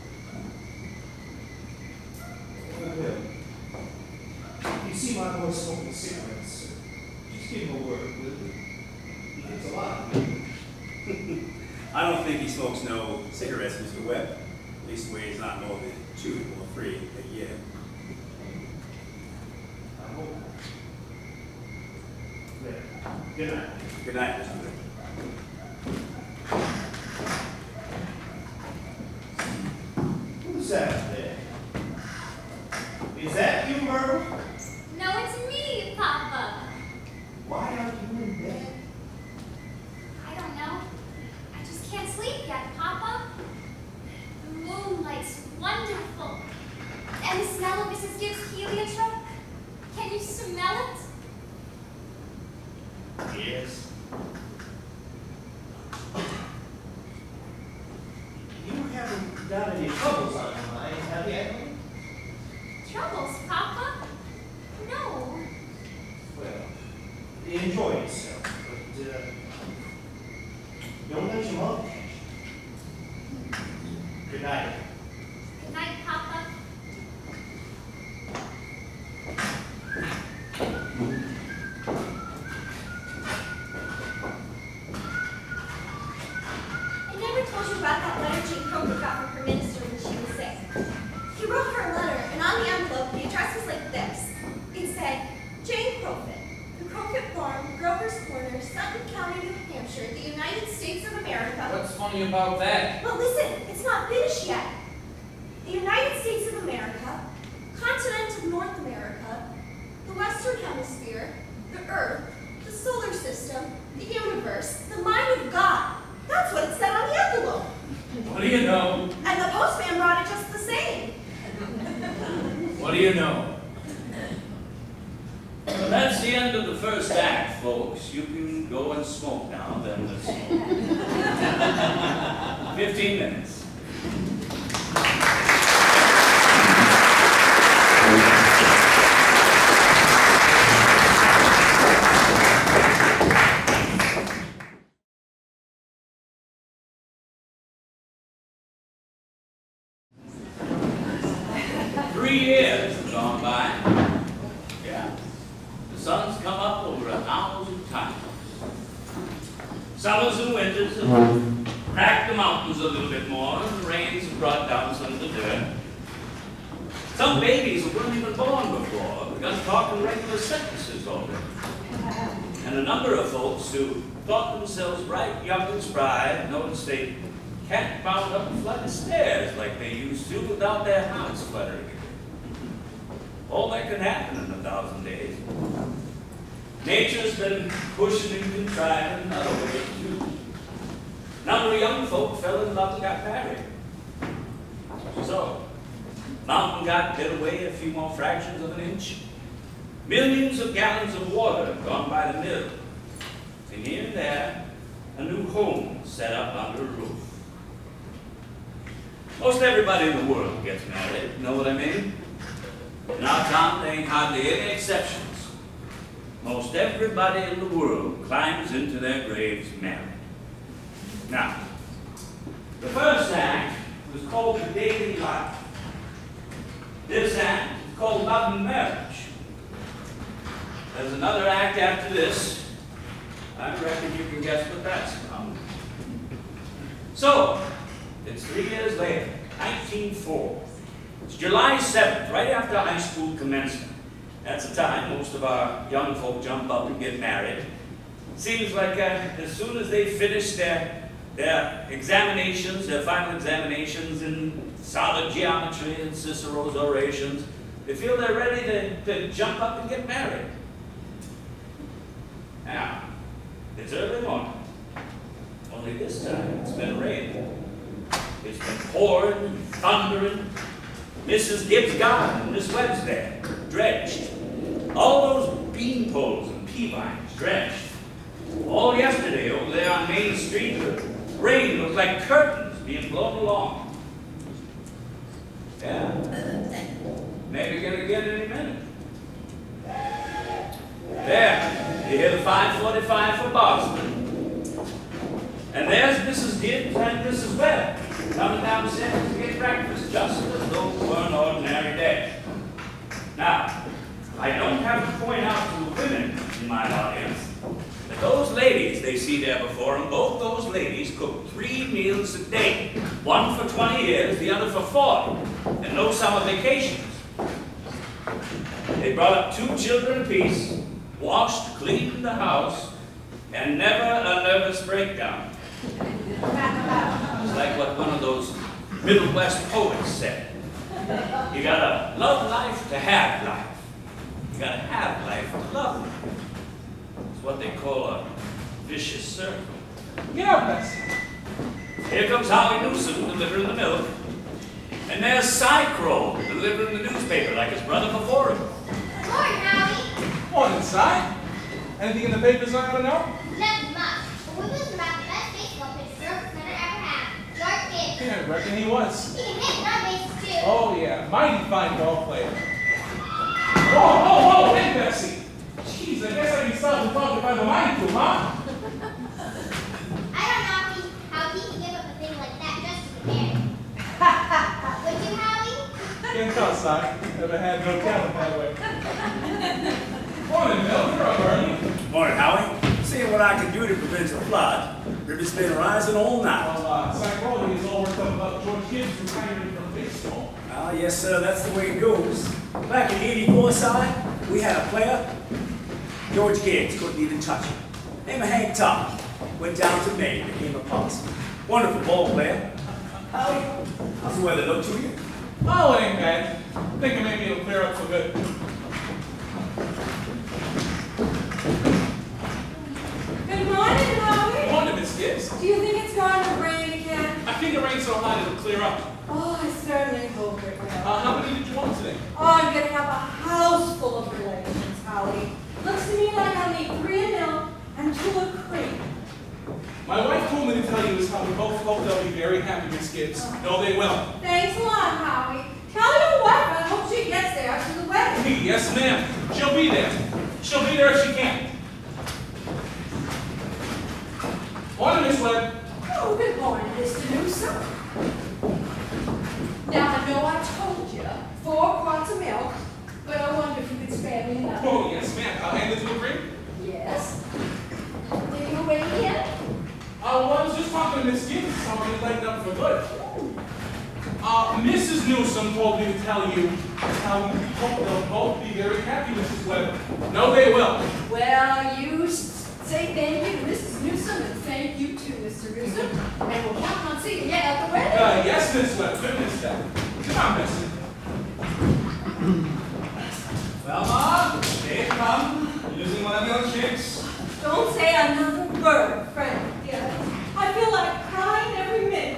Bill, you see my boy smoking cigarettes. Just give him a word, will you? He gets a lot. I don't think he smokes no cigarettes, Mr. Webb. At least where it's not more than 2 or 3 a year. I hope. Good night. Good night, Mr. Rick. Who's that there? Is that you, Myrtle? No, it's me, Papa. Why aren't you in bed? I don't know. I just can't sleep yet, Papa. The moonlight's wonderful. And the smell of Mrs. Gibbs' heliotrope. Can you smell it? Yes. You haven't got any troubles on your mind, have you? Troubles, Papa? No. Well, enjoy yourself, but don't let your mother catch you. Good night. Good night, Papa. I never told you about that letter Jane Crowfoot got from her minister when she was sick. He wrote her a letter, and on the envelope, the address was like this. It said, Jane Crowfoot, the Crowfoot Farm, Grover's Corner, Sutton County, New Hampshire, the United States of America. What's funny about that? But listen, it's not finished yet. The United States of America, continent of North America, the Western Hemisphere, the Earth, the solar system, the universe, the mind of God. That's what it said on the envelope. What do you know? And the postman brought it just the same. What do you know? Well, that's the end of the first act, folks. You can go and smoke now, then let's smoke. 15 minutes. Summers and winters have cracked the mountains a little bit more, and the rains have brought down some of the dirt. Some babies who weren't even born before begun talking regular sentences already. And a number of folks who thought themselves bright, young, and spry noticed they can't bound up a flight of stairs like they used to without their hearts fluttering. All that can happen in 1,000 days. Nature's been pushing and contriving in other ways too. A number of young folk fell in love and got married. So, mountain got bit away a few more fractions of an inch. Millions of gallons of water have gone by the mill. And here and there, a new home set up under a roof. Most everybody in the world gets married, you know what I mean? In our town, there ain't hardly any exceptions. Most everybody in the world climbs into their graves married. Now, the first act was called the daily life. This act is called love and marriage. There's another act after this. I reckon you can guess what that's about. So, it's 3 years later, 1904. It's July 7th, right after high school commencement. That's the time most of our young folk jump up and get married. Seems like as soon as they finish their examinations, their final examinations in solid geometry and Cicero's orations, they feel they're ready to jump up and get married. Now, it's early morning. Only this time it's been raining. It's been pouring and thundering. Mrs. Gibbs' garden, Miss Webb's there, drenched. All those bean poles and pea vines drenched. All yesterday over there on Main Street, the rain looked like curtains being blown along. Yeah. Maybe gonna get any minute. There, you hear the 5:45 for Boston. And there's Mrs. Gibbs and Mrs. Webb coming downstairs to get breakfast, just as though it were an ordinary day. Now, I don't have to point out to the women in my audience that those ladies they see there before them, both those ladies cook 3 meals a day. One for 20 years, the other for 40, and no summer vacations. They brought up 2 children apiece, washed, cleaned the house, and never a nervous breakdown. It's like what one of those Middle West poets said. You gotta love life to have life. You gotta have life to love life. It's what they call a vicious circle. Yeah, Bessie. Here comes Howie Newsom delivering the milk. And there's Cycro delivering the newspaper like his brother before him. Morning, Howie. Morning, Si. Anything in the papers I ought to know? Nothing much. But we listened about the best baseball pitcher Silver Center ever had, George Gibbs. Yeah, I reckon he was. He can hit run bases too. Oh, yeah. Mighty fine ball player. Whoa, hey, Bessie. Jeez, I guess I can stop and talk if I'm mindful, huh? I don't know how he can give up a thing like that just to compare. Would you, Howie? Can't tell, Si. Never had no talent that way. Morning, Bill. You're up early. Morning, Howie. Seeing what I can do to prevent a flood. River's been rising all night. Well, Cyclone is all worked up about George Gibbs retiring from baseball. Ah, yes, sir, that's the way it goes. Back in '84 side, we had a player, George Gibbs, couldn't even touch him. Named Hank Todd. Went down to Maine, became a posse. Wonderful ball player. How's the weather look to you? Oh, it ain't bad. Thinking maybe it'll clear up for good. Good morning, Howie. Morning, Miss Gibbs. Do you think it's going to rain again? I think it rained so hard it'll clear up. Oh, I certainly hope it will. How many did you want today? Oh, I'm going to have a house full of relations, Howie. Looks to me like I'll need 3 a milk and 2 of cream. My wife told me to tell you is how we both hope they'll be very happy, Miss Gibbs. No, they will. Thanks a lot, Howie. Tell your wife I hope she gets there to the wedding. Yes, ma'am. She'll be there. She'll be there if she can. Morning, Miss Webb. Oh, good morning, Mr. Newsom. Now, I know I told you 4 quarts of milk, but I wonder if you could spare me another. Oh, yes, ma'am. I'll hand it to a cream. Yes. Did you wait here? Well, I was just talking to Miss Gibbs, so I'm going to lighten up for good. Mrs. Newsom told me to tell you how we hope they'll both be very happy, Mrs. Webb. No, they will. Well, you say thank you to Mrs. Newsom and thank you to Mr. Newsom, and we'll count on seeing you at the wedding. Yes, Miss Webb. Goodness, that. Come on, Bessie. Well, Ma, here you come. Losing one of your chicks. Don't say another word, Frank. Dear. I feel like crying every minute.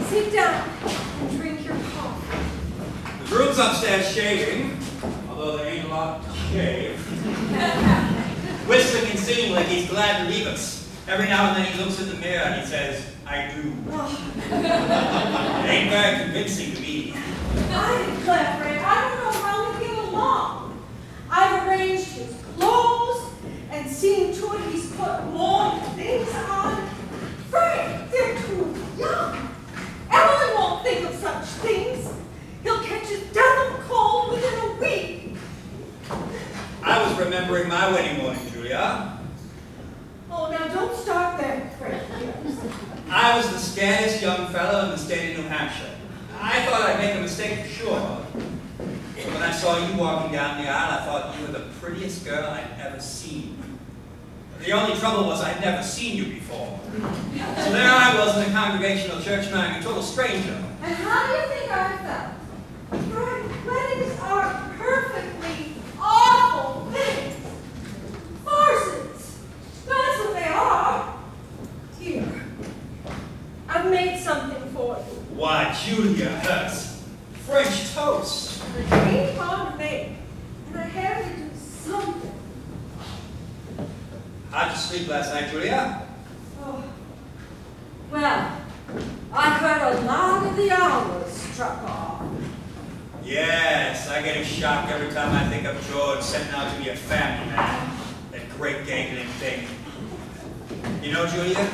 Sit down and drink your coffee. The groom's upstairs shaving, although there ain't a lot to shave. Whistling and singing like he's glad to leave us. Every now and then he looks in the mirror and he says, I do. It ain't very convincing to me. I declare, Frank, I don't know how we get along. I've arranged his clothes and seen to it he's put more things on. Frank, they're too young. Evelyn won't think of such things. He'll catch his death of cold within a week. I was remembering my wedding morning, Julia. Oh, now don't start there, Frank. I was the scariest young fellow in the state of New Hampshire. I thought I'd make a mistake for sure. But when I saw you walking down the aisle, I thought you were the prettiest girl I'd ever seen. The only trouble was I'd never seen you before. So there I was in the Congregational Church marrying a total stranger. And how do you think I felt? Frank, weddings are perfectly awful things. Farces. That's what they are. Here. I've made something for you. Why, Julia Hurst, French toast. The dream come to me, and I had to do something. How'd you sleep last night, Julia? Oh. Well, I heard a lot of the hours struck off. Yes, I get a shock every time I think of George setting out to be a family man. That great giggling thing. You know, Julia,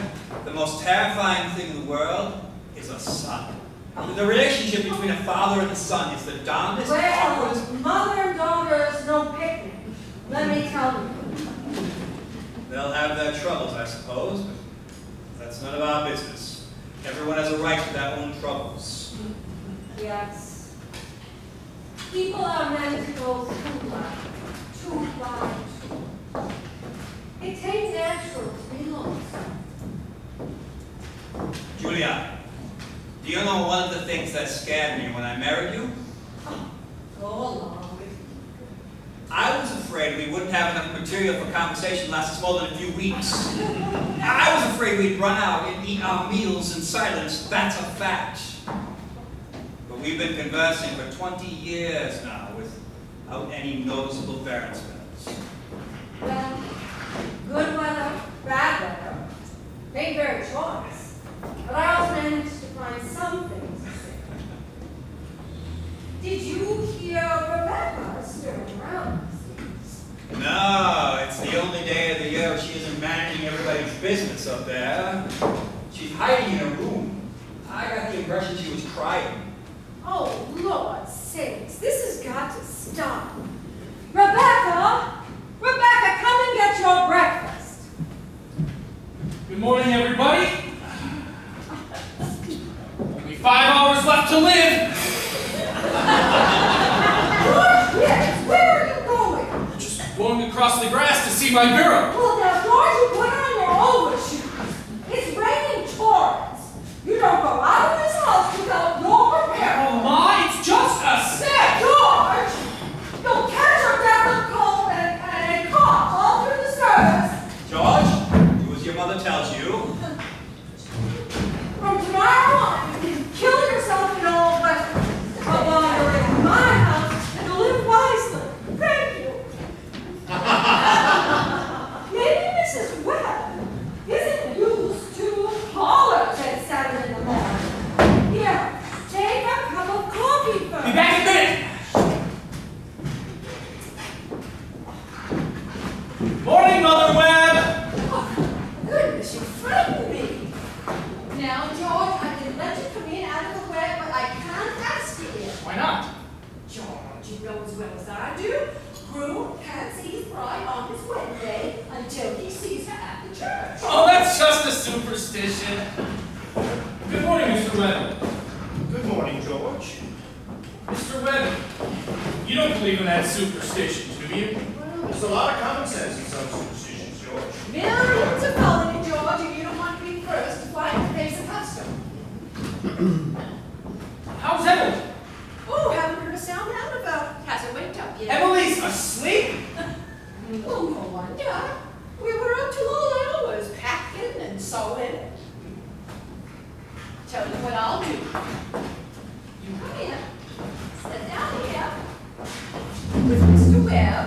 the most terrifying thing in the world is a son. The relationship between a father and a son is the darndest, awkwardest. Well, mother and daughter is no picnic. Let me tell you. They'll have their troubles, I suppose, but that's none of our business. Everyone has a right to their own troubles. Yes. People are meant to go through life, too life. It ain't natural to be lost. Julia, do you know one of the things that scared me when I married you? Go along with I was afraid we wouldn't have enough material for conversation lasting more than a few weeks. I was afraid we'd run out and eat our meals in silence. That's a fact. But we've been conversing for 20 years now without any noticeable variance. Well, good weather, bad weather, ain't very choice. But I also managed to find some things to say. Did you hear Rebecca stirring around these days? No, it's the only day of the year she isn't managing everybody's business up there. She's hiding in her room. I got the impression she was crying. Oh, Lord sakes, this has got to stop. Rebecca! Rebecca, come and get your breakfast. Good morning, everybody. Only 5 hours left to live. Yes, where are you going? Just going across the grass to see my girl. Well, now, George, you put on your overshoes. It's raining torrents. You don't go out of this house without your prepared. Oh, Ma, it's just a step. George! You'll catch your death of cold and cough all through the service. George, do as your mother tells you. From tomorrow on, you can kill yourself in all weather. But while you're in my house, and to live wisely. Thank you. Maybe Mrs. Webb isn't used to callers at 7 in the morning. Here, take a cup of coffee first. Be back in a minute. Morning, Mother Webb. Oh, goodness, you frightened me. Now, George, I can let you come in out of the wet, but I can't ask you in. Why not? George, you know as well as I do, groom can't see his bride on his wedding day until he sees her at the church. Oh, that's just a superstition. Good morning, Mr. Webb. Good morning, George. Mr. Webb, you don't believe in that superstition, do you? There's a lot of common sense in some superstitions, George. Millions of colony, George, and you don't want to be first to fly in the face of custom. How's Emily? Oh, haven't heard a sound out about. Hasn't waked up yet. Emily's asleep? Well, no wonder. We were up till all hours, packing and sewing. Tell you what I'll do. You come in, sit down here with Mr. Webb,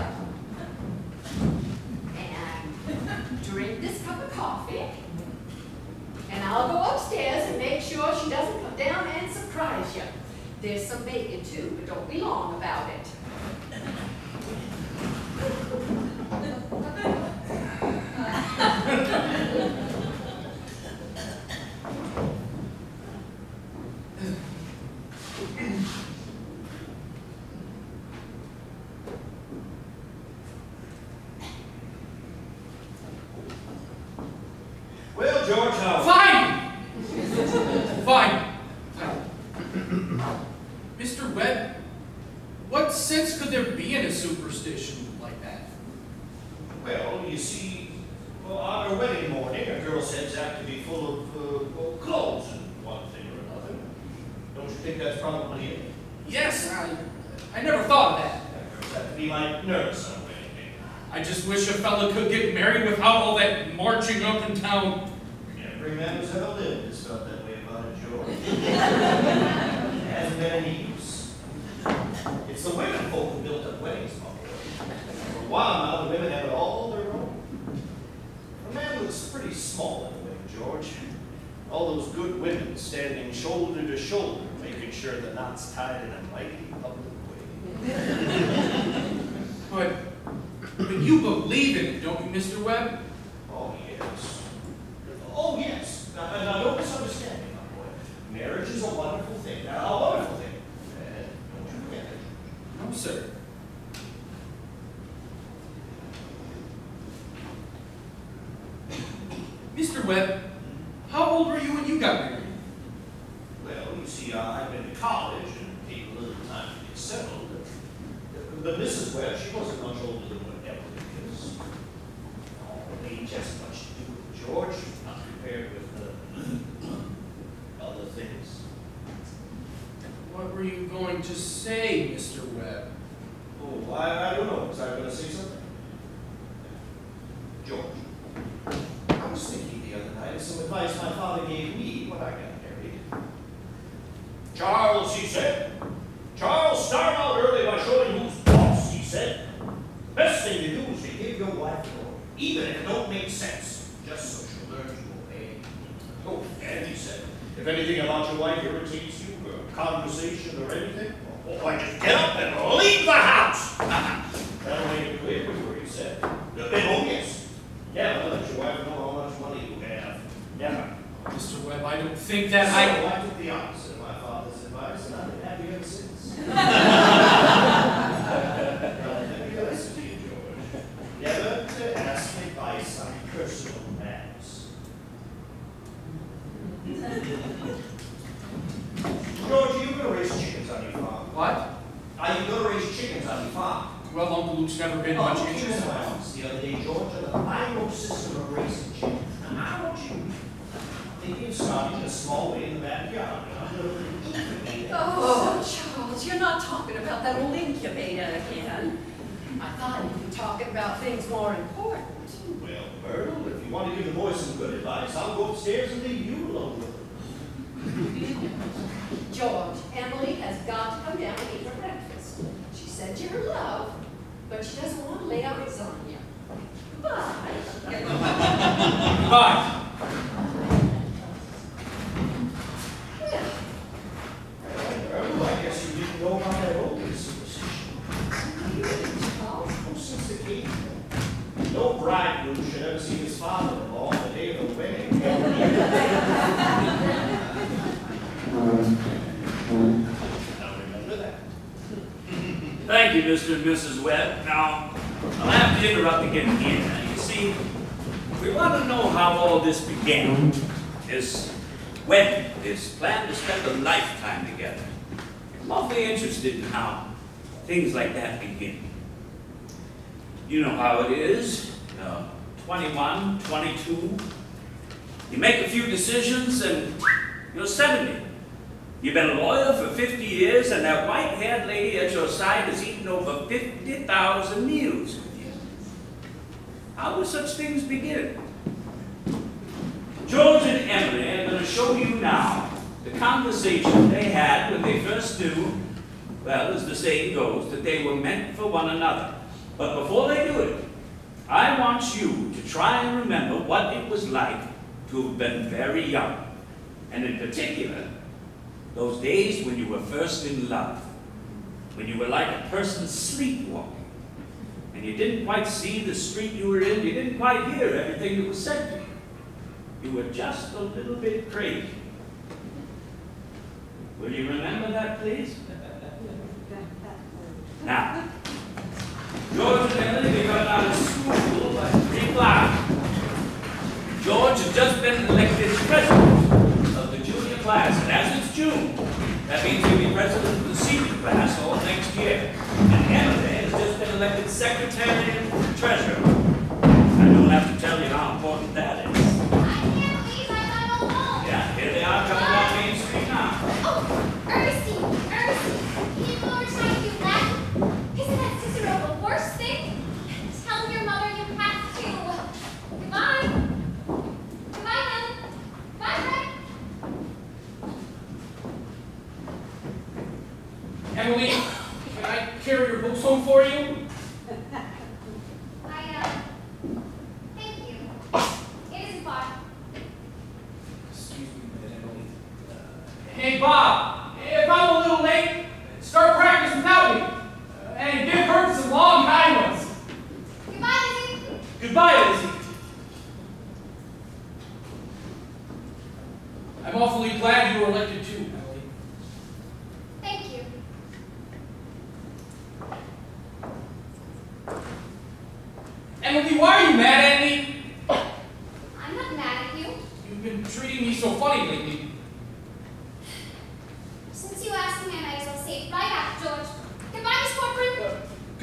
and drink this cup of coffee. And I'll go upstairs and make sure she doesn't come down and surprise you. There's some bacon too, but don't be long about it. Well, George, how? Fine! Fine. Mr. Webb, what sense could there be in a superstition like that? Well, you see, on our wedding morning, a girl's head's apt to be full of clothes and one thing or another. Don't you think that's probably it? Yes, I never thought of that. Girls have to be like nervous on a wedding day. I just wish a fella could get married without all that marching up and down. Every man who's ever lived has felt that way about it, George. It hasn't been any use. It's the women folk who built up weddings, my boy. For a while now, the women have it all their own. A man looks pretty small in a wedding, George. All those good women standing shoulder to shoulder, making sure the knot's tied in a mighty public way. But you believe in it, don't you, Mr. Webb? Oh, yes. Oh, yes. Now don't misunderstand me, my boy. Marriage is a wonderful thing. A wonderful thing. Don't you forget it. No, sir. Mr. Webb, how old were you when you got married? you see, I've been to college and take a little time to get settled. But Mrs. Webb, she wasn't much older than what Emily is. Age has much to do with George, not compared with other things. What were you going to say, Mr. Webb? Oh, I don't know. Was I going to say something? George, I was thinking the other night of some advice my father gave me when I got married. Charles, he said. Charles, start out early by showing who's boss, he said. Best thing to do is to give your wife an order, even if it don't make sense, just so she'll learn to obey. Oh, and he said, if anything about your wife irritates you, or conversation or anything, why just get up and leave the house. That'll make it clear to her, he said. Oh, yes. Never let your wife know how much money you have. Never. Mr. Webb, I don't think that I took the opposite of my father's advice, and I've been happy ever since. Let me listen to you, George. Never to ask advice on personal matters. George, are you going to raise chickens on your farm? What? Are you going to raise chickens on your farm? Well, Uncle Luke's never been much He was interested. in my office the other day, George, on the bio system of raising chickens. Now, I want you thinking of starting in a small way in the backyard. Oh, Charles, you're not talking about that old incubator again. I thought you'd be talking about things more important. Well, Myrtle, if you want to give the boys some good advice, I'll go upstairs and leave you alone with them. George, Emily has got to come down and eat her breakfast. She said you're in love, but she doesn't want to lay eyes on you. Goodbye. Goodbye. Myrtle, I guess you didn't know about that old superstition. Oh, since the cave. No bridegroom should ever see his father-in-law on the day of the wedding. Now remember that. Thank you, Mr. and Mrs. Webb. Now, I'll have to interrupt again here. Now, you see, we want to know how all this began. This wedding, this plan to spend a lifetime together. I'm awfully interested in how things like that begin. You know how it is. 21, 22. You make a few decisions and you're 70. You've been a lawyer for 50 years, and that white-haired lady at your side has eaten over 50,000 meals with you. How do such things begin? George and Emily are going to show you now the conversation they had when they first knew, well, as the saying goes, that they were meant for one another. But before they do it, I want you to try and remember what it was like to have been very young, and in particular, those days when you were first in love, when you were like a person sleepwalking, and you didn't quite see the street you were in, you didn't quite hear everything that was said to you. You were just a little bit crazy. Will you remember that, please? Now, George and Emily, they got out of school by 3 o'clock. George had just been elected president of the junior class, and as it's June, that means he'll be president of the senior class all next year. And Emily has just been elected secretary and treasurer. I don't have to tell you how important that is. I can't believe I got alone. Yeah, here they are coming down Main Street now. Oh, Ernestine, can you go over time to do that? Isn't that Cicero the worst thing? Tell your mother you have to. Goodbye. Goodbye, Helen. Bye, Fred. Emily, can I carry your books home for you? Thank you. It isn't far. Excuse me a minute, Emily. Hey, Bob, if I'm a little late, start practice without me. And give her some long, kind ones. Goodbye, Lizzie. Goodbye, Lizzie. I'm awfully glad you were elected too, Emily. Thank you. Emily, why are you mad at me? I'm not mad at you. You've been treating me so funny lately.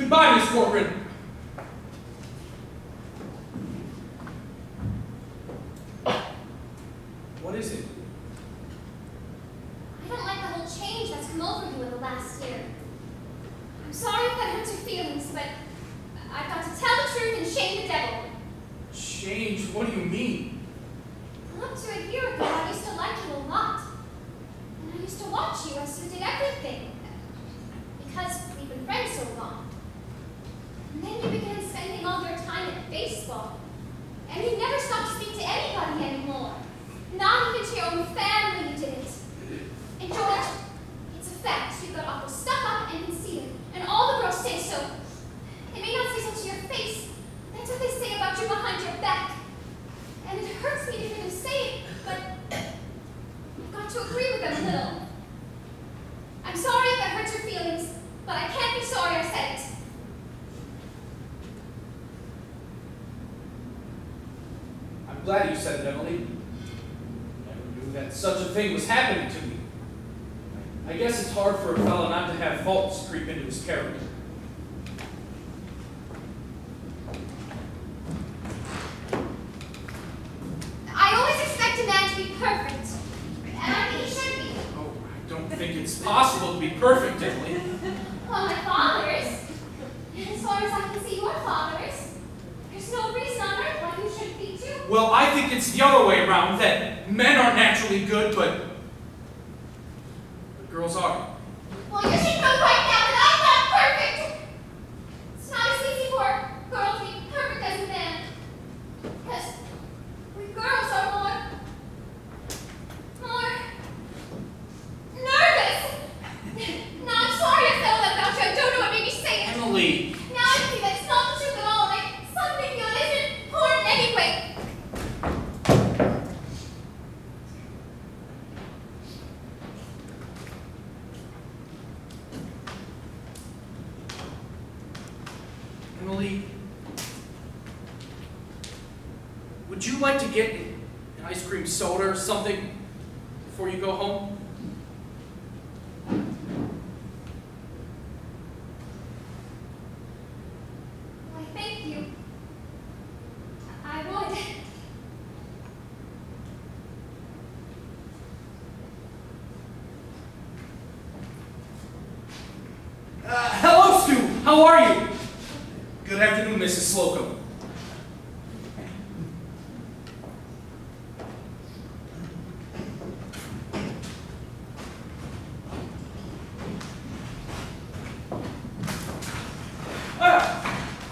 Goodbye, Miss Corcoran. What is it? I don't like the whole change that's come over you in the last year. I'm sorry if that hurts your feelings, but I've got to tell the truth and shame the devil. Change? What do you mean? Up to a year ago, I used to like you a lot. And I used to watch you as you did everything. Because we've been friends so long. And then you began spending all your time at baseball. And you never stopped to speak to anybody anymore. Not even to your own family you didn't. And George, it's a fact. You got awful stuck up and conceited. And all the girls say so. They may not say so to your face. But that's what they say about you behind your back. And it hurts me to hear them say it, but I've got to agree with them a little. I'm sorry if that hurts your feelings, but I can't be sorry I said it. I'm glad you said it, Emily. I never knew that such a thing was happening to me. I guess it's hard for a fella not to have faults creep into his character. I always expect a man to be perfect, and I think he should be. Oh, I don't think it's possible to be perfect, Emily. Well, my father is. And as far as I can see, your father is. There's no reason on earth why you shouldn't be too. Well, I think it's the other way around, that men aren't naturally good, but girls are. Well, you should know right now that I'm not perfect. It's not as easy for a girl to be perfect as a man. Because we girls are more nervous. Now, I'm sorry I felt that about you. I don't know what made me say it. Emily! Now I see that it's not the truth at all, and I suddenly feel it isn't important anyway. Emily, would you like to get an ice cream soda or something before you go home? Why, thank you. I would. Hello, Stu! How are you? Good afternoon, Mrs. Slocum.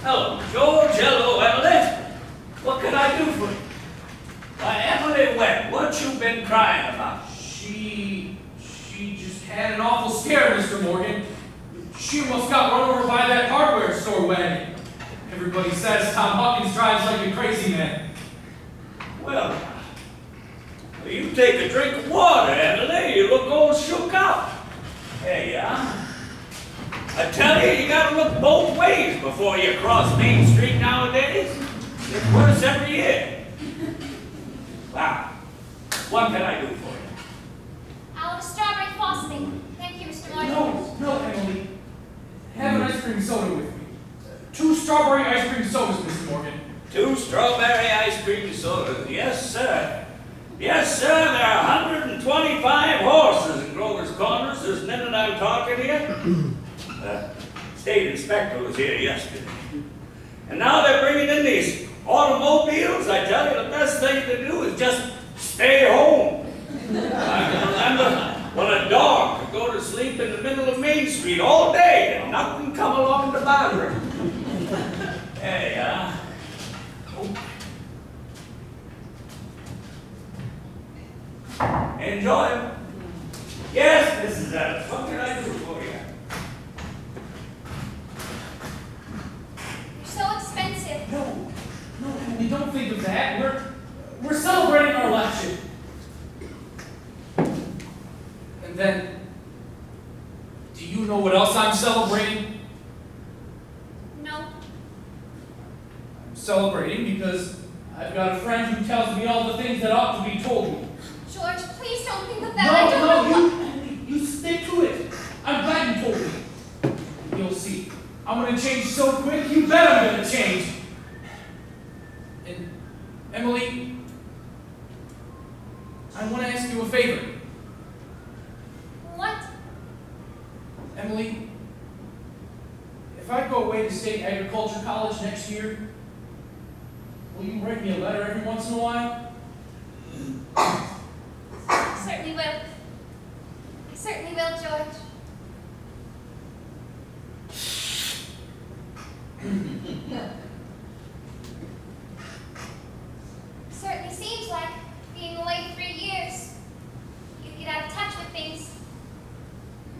Hello, George. Hello, Emily. What can I do for you? Why, Emily Webb, what you been crying about? She just had an awful scare, Mr. Morgan. She almost got run over by that hardware store wagon. Everybody says Tom Hawkins drives like a crazy man. Well, you take a drink of water, Emily. You look all shook up. There you are. I tell you, you gotta look both ways before you cross Main Street nowadays. It's worse every year. Wow. What can I do for you? I'll have a strawberry frosting. Thank you, Mr. Morgan. No, Emily. Have an ice cream soda with me. 2 strawberry ice cream sodas, Mr. Morgan. 2 strawberry ice cream sodas. Yes, sir. Yes, sir. There are 125 horses in Grover's Corners this minute I'm talking here. State inspector was here yesterday. And now they're bringing in these automobiles. I tell you, the best thing to do is just stay home. I can remember when a dog could go to sleep in the middle of Main Street all day and nothing come along to bother him. There you are. Enjoy them. Yes, Mrs. Adams. What can I do for you? You're so expensive. No, Emily, don't think of that. We're celebrating our election. And then, do you know what else I'm celebrating? No. I'm celebrating because I've got a friend who tells me all the things that ought to be told me. George, please don't think of that. I don't know. You stick to it. I'm glad you told me. You'll see. I'm going to change so quick, you bet I'm gonna change. And Emily, I want to ask you a favor. What? Emily, if I go away to State Agriculture College next year, will you write me a letter every once in a while? Certainly will. I certainly will, George. Certainly seems like being away 3 years, you get out of touch with things.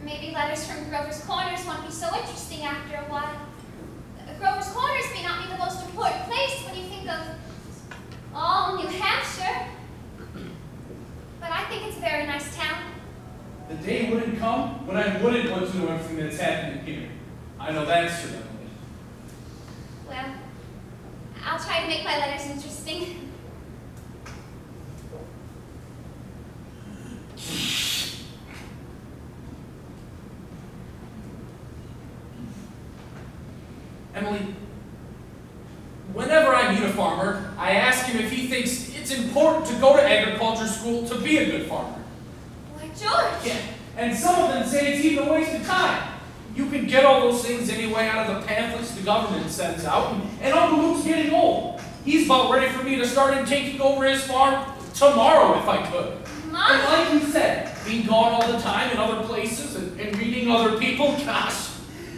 Maybe letters from Grover's Corners won't be so interesting after a while. Grover's Corners may not be the most important place when you think of all New Hampshire. But I think it's a very nice town. The day wouldn't come when I wouldn't want to know everything that's happening here. I know that's true, Emily. Well, I'll try to make my letters interesting. Emily, whenever I meet a farmer, I ask him if he thinks it's important to go to agriculture school to be a good farmer. Why, George! Yeah, and some of them say it's even a waste of time. You can get all those things anyway out of the pamphlets the government sends out, and Uncle Luke's getting old. He's about ready for me to start him taking over his farm tomorrow if I could. Mom? And like you said, being gone all the time in other places and reading other people, gosh.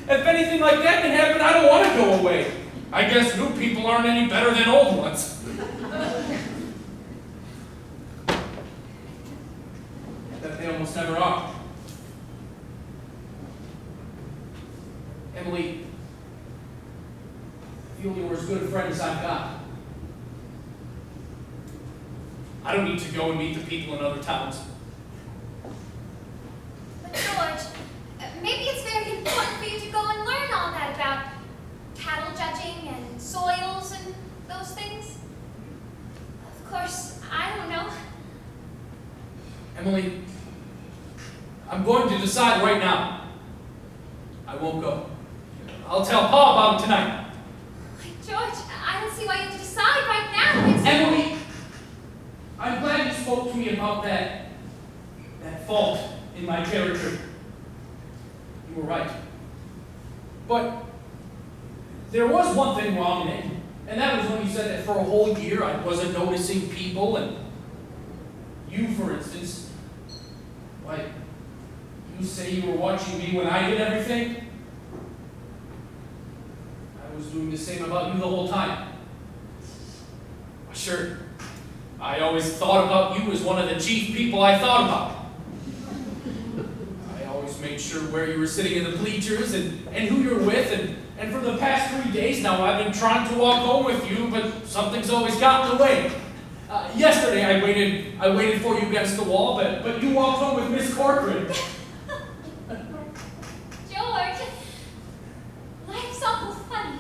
If anything like that can happen, I don't want to go away. I guess new people aren't any better than old ones. That they almost never are. Emily, I feel you're as good a friend as I've got. I don't need to go and meet the people in other towns. But George, maybe it's very important for you to go and learn all that about cattle judging and soils and those things. Of course, I don't know. Emily, I'm going to decide right now. I won't go. I'll tell Pa about it tonight. George, I don't see why you have to decide right now. It's Emily, I'm glad you spoke to me about that fault in my character. You were right. But there was one thing wrong in it, and that was when you said that for a whole year I wasn't noticing people, and you, for instance, why, you say you were watching me when I did everything? I was doing the same about you the whole time. Sure, I always thought about you as one of the chief people I thought about. I always made sure where you were sitting in the bleachers and who you're with, and for the past 3 days now I've been trying to walk home with you, but something's always gotten in the way. Yesterday I waited for you against the wall, but you walked home with Miss Corcoran. George, life's awful funny.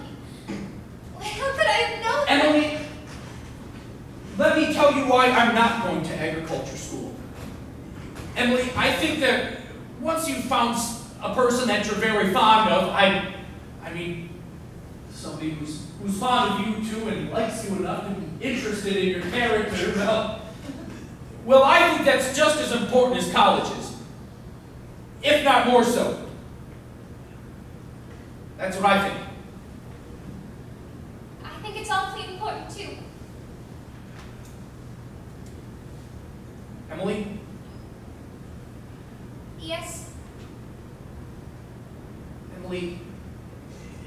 How could I have known that? Emily, let me tell you why I'm not going to agriculture school. Emily, I think that once you've found a person that you're very fond of, I mean, somebody who's fond of you too and likes you enough to be interested in your character, well, I think that's just as important as college is, if not more so. That's what I think. I think it's awfully important too. Emily? Yes? Emily,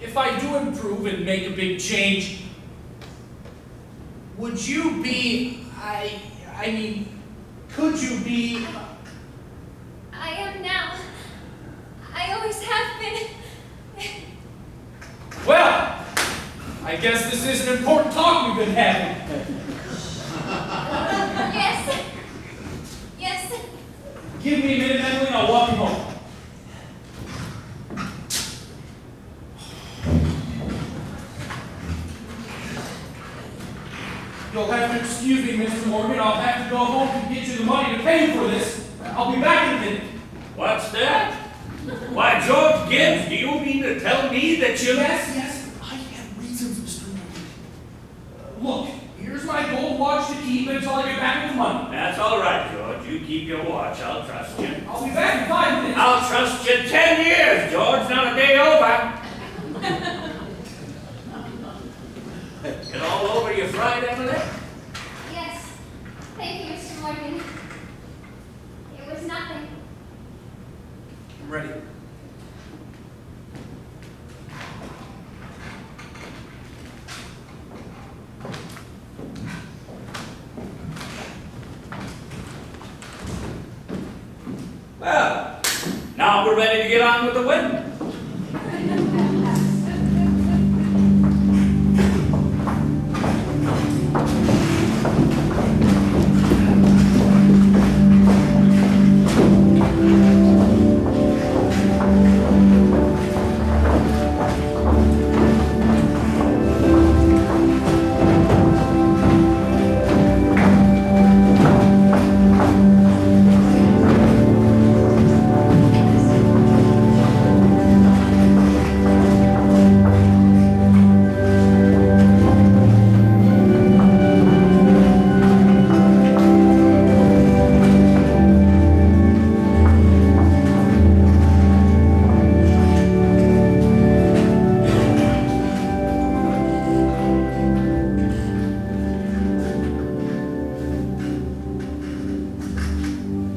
if I do improve and make a big change, would you be, I mean, could you be... I am now. I always have been. Well, I guess this is an important talk we've been having. Yes. Yes. Give me a minute, Emily, and I'll walk you home. You'll have to excuse me, Mr. Morgan. I'll have to go home and get you the money to pay for this. I'll be back in a minute. What's that? Why, George Gibbs, do you mean to tell me that you... Yes. your watch. I'll trust you. I'll be back in 5 minutes. I'll trust you 10 years, George. Not a day over. Get all over your fried, Emily? Yes. Thank you, Mr. Morgan. It was nothing. I'm ready. Well, now we're ready to get on with the wedding.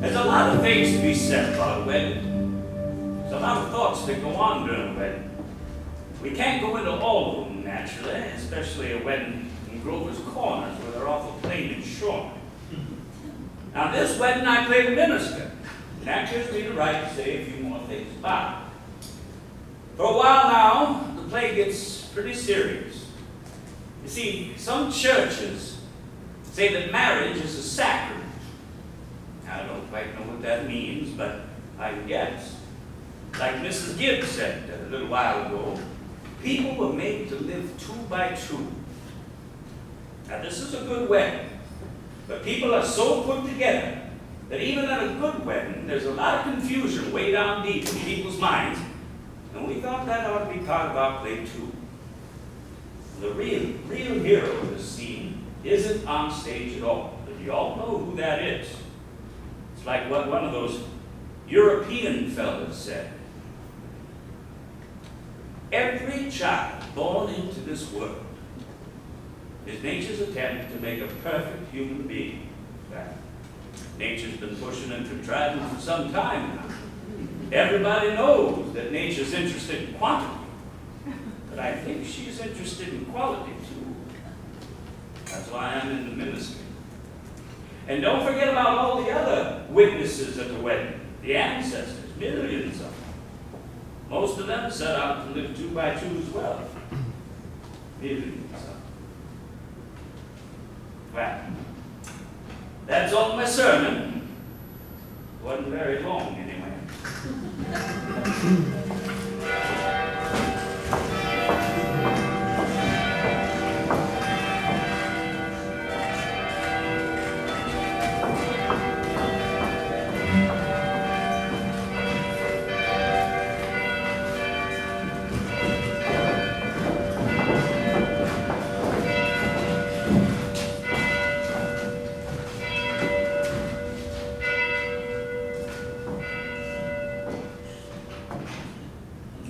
There's a lot of things to be said about a wedding. There's a lot of thoughts that go on during a wedding. We can't go into all of them, naturally, especially a wedding in Grover's Corners where they're awful plain and short. Now, this wedding I play the minister, and that gives me the right to say a few more things about it. For a while now, the play gets pretty serious. You see, some churches say that marriage is a sacrament. I don't quite know what that means, but I guess. Like Mrs. Gibbs said a little while ago, people were made to live 2 by 2. Now this is a good wedding, but people are so put together that even at a good wedding, there's a lot of confusion way down deep in people's minds, and we thought that ought to be part of our play too. The real hero of this scene isn't on stage at all, but you all know who that is. It's like what one of those European fellas said. Every child born into this world is nature's attempt to make a perfect human being. In fact, nature's been pushing and contriving for some time now. Everybody knows that nature's interested in quantity, but I think she's interested in quality too. That's why I'm in the ministry. And don't forget about all the other witnesses at the wedding, the ancestors, millions of them. Most of them set out to live 2 by 2 as well. Millions of them. Well, that's all my sermon. Wasn't very long anyway.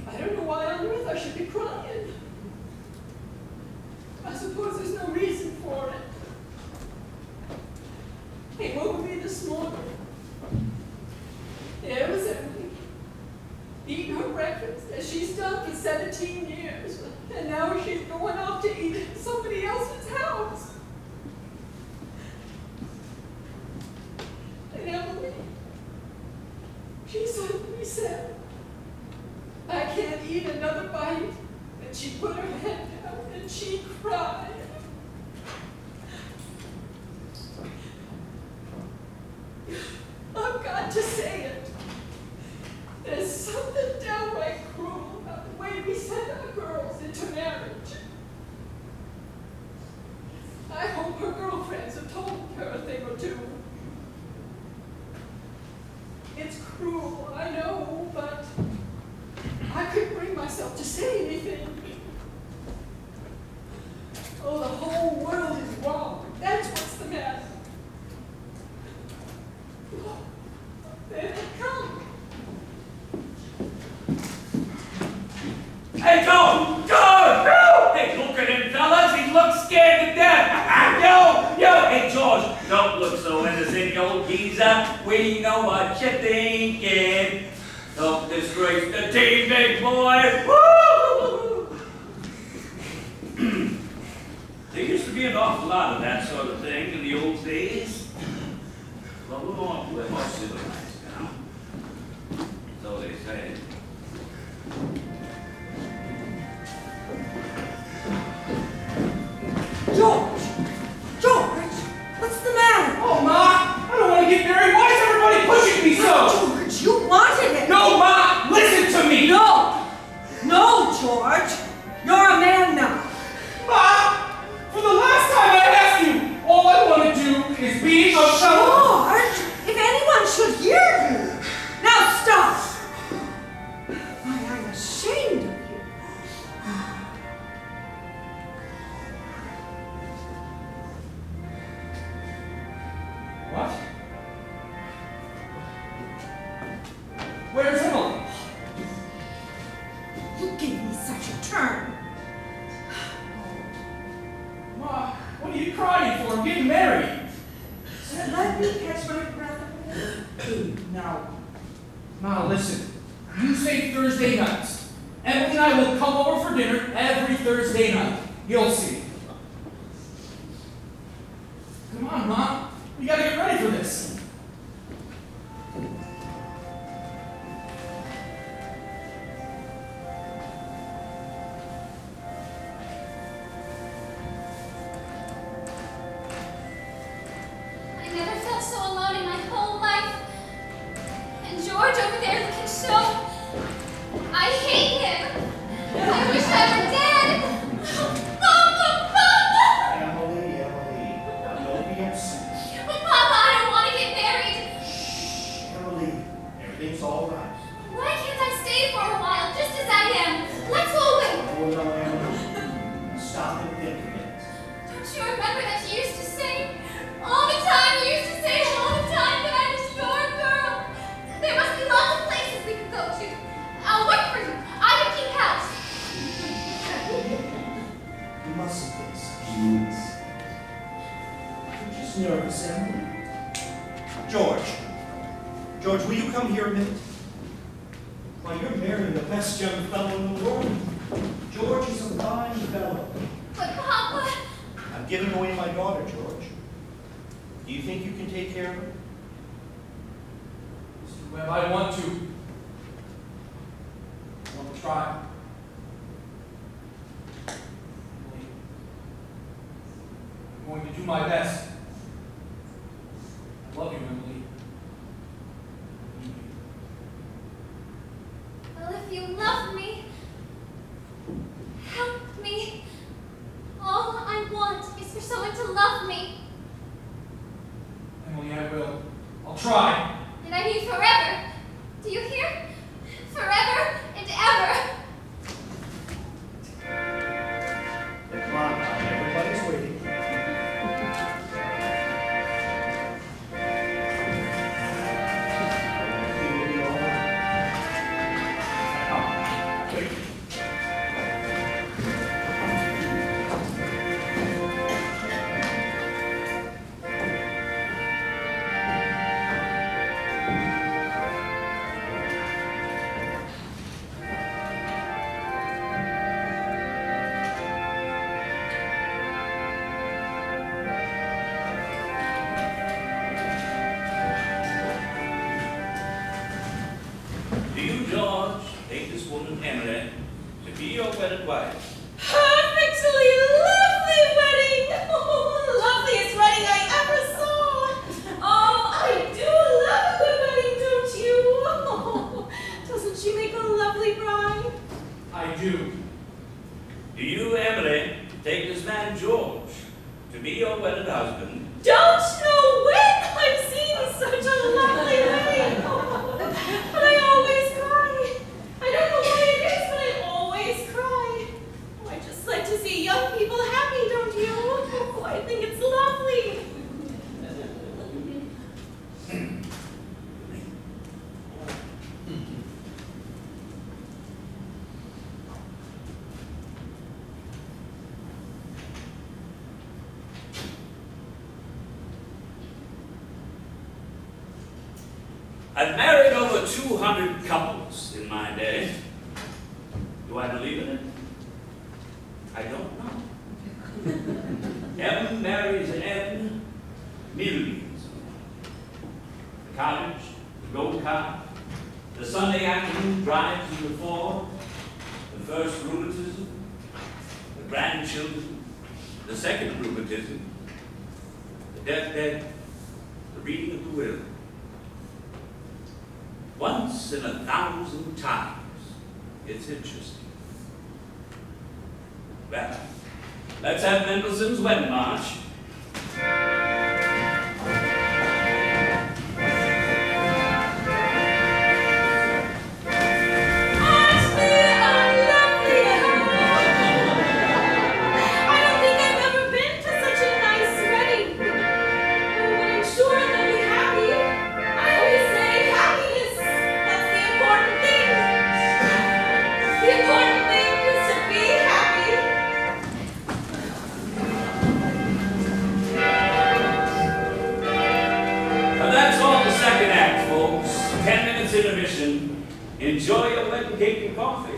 I don't know why on earth I should be crying. I suppose there's no reason for it. Came over me this morning. There was Emily, eating her breakfast as she's done for 17 years, and now she's going off to eat in somebody else's house. And Emily, she suddenly said, I can't eat another bite. And she put her head down and she cried. I've got to say it. There's something downright cruel about the way we send our girls into marriage. I hope her girlfriends have told her a thing or two. It's cruel, I know, but I couldn't bring myself to say anything. Oh, the whole world is wrong. That's what's the matter. There they come. Hey, George! George! No! Hey, look at him, fellas. He looks scared to death. Yo! Hey, George, don't look so innocent, you old geezer. We know what you're thinking. Don't disgrace the team, big boy. Woo! There used to be an awful lot of that sort of thing in the old days. Well, we're more civilized now. So they say. George! George! What's the matter? Oh, Ma! I don't want to get married. Why is everybody pushing me so? George, you wanted it. No, Ma! Listen to me! No! No, George! You're a man now. Ma! For the last time I asked you, all I want to do is be a shuttle. George! If anyone should hear you! Now stop! Why, I'm ashamed of you. What? Where's Emily? You gave me such a turn. Ma, what are you crying for? I'm getting married. Let me catch my breath. Now, Ma, listen. You say Thursday nights. Emily and I will come over for dinner every Thursday night. You'll see. Come on, Ma. We gotta get ready for this. I never felt so alone in my whole life. And George over there looking so... I hate him. I wish I were dead. Papa, Papa! Emily, now don't be upset. But Papa, I don't want to get married. Emily, everything's all right. Why can't I stay for a while, just as I am? Let's go away. Oh, no, Emily. Stop and think a minute. Don't you remember that you used to say, all the time, you used to say all the time that I was your girl? There must be lots of places we could go to. I'll work for you. I can keep house. You mustn't get such things. You're just nervous, Emily. George, will you come here a minute? Why, you're marrying the best young fellow in the world. George is a fine fellow. But Papa... I'm giving away my daughter, George. Do you think you can take care of her? Mr. Webb, I want to. I want to try. I'm going to do my best. I love you, Emily. Well, if you love me, help me. All I want is for someone to love me. Emily, I will. I'll try. And I mean forever. Do you hear? Forever and ever. Come on now, everybody's waiting. Do you, George, take this woman, Emily, to be your wedded wife? Perfectly lovely wedding! Oh, loveliest wedding I ever saw! Oh, I do love a good wedding, don't you? Oh, doesn't she make a lovely bride? I do. Do you, Emily, take this man, George, to be your wedded husband? Don't know when I've seen such a lovely wedding! Oh, but I always cry. I don't know why it is, but I always cry. I've married over 200 couples in my day. Do I believe in it? I don't know. M marries N, millions. The cottage, the go-kart, the Sunday afternoon drives in the fall, the first rheumatism, the grandchildren, the second rheumatism, the deathbed, the reading of the will. Once in 1,000 times, it's interesting. Well, let's have Mendelssohn's Wedding March. Intermission. Enjoy your wedding cake and coffee.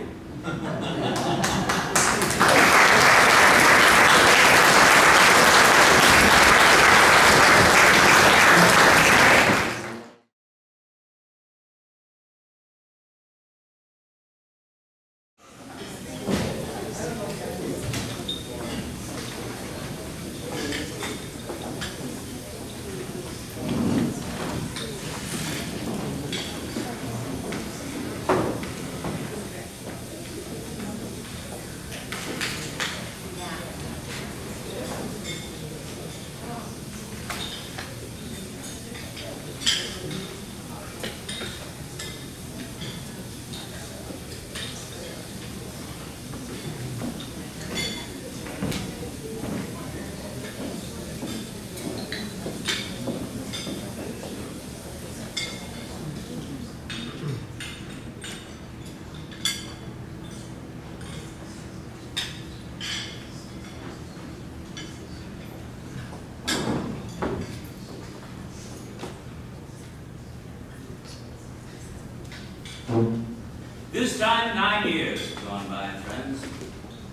This time, 9 years have gone by, friends.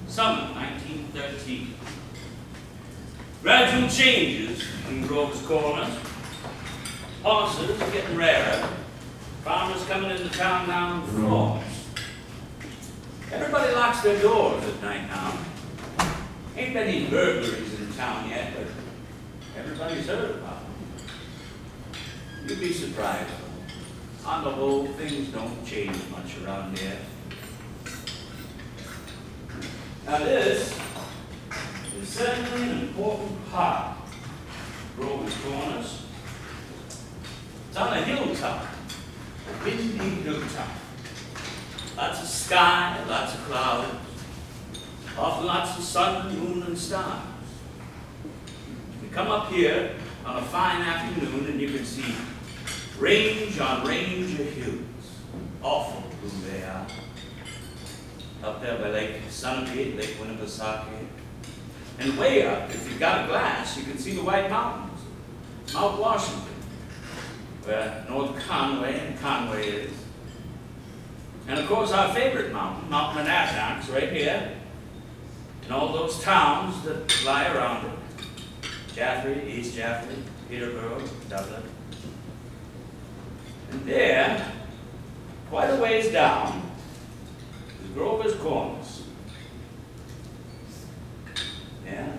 Summer 1913. Gradual changes in Grover's Corners. Horses are getting rarer. Farmers coming into town now in flocks. Everybody locks their doors at night now. Ain't been any burglaries in town yet, but everybody's heard about them. You'd be surprised. On the whole, things don't change much around here. Now this is certainly an important part of Grover's Corners. It's on a hilltop, a windy hilltop. Lots of sky, lots of clouds, often lots of sun, moon, and stars. You come up here on a fine afternoon and you can see range on range of hills. Awful blue they are. Up there by Lake Sunapee, Lake Winnipesaukee. And way up, if you've got a glass, you can see the White Mountains. Mount Washington, where North Conway and Conway is. And of course our favorite mountain, Mount Monadnock's right here. And all those towns that lie around it. Jaffrey, East Jaffrey, Peterborough, Dublin. And there, quite a ways down, is Grover's Corners. Yeah,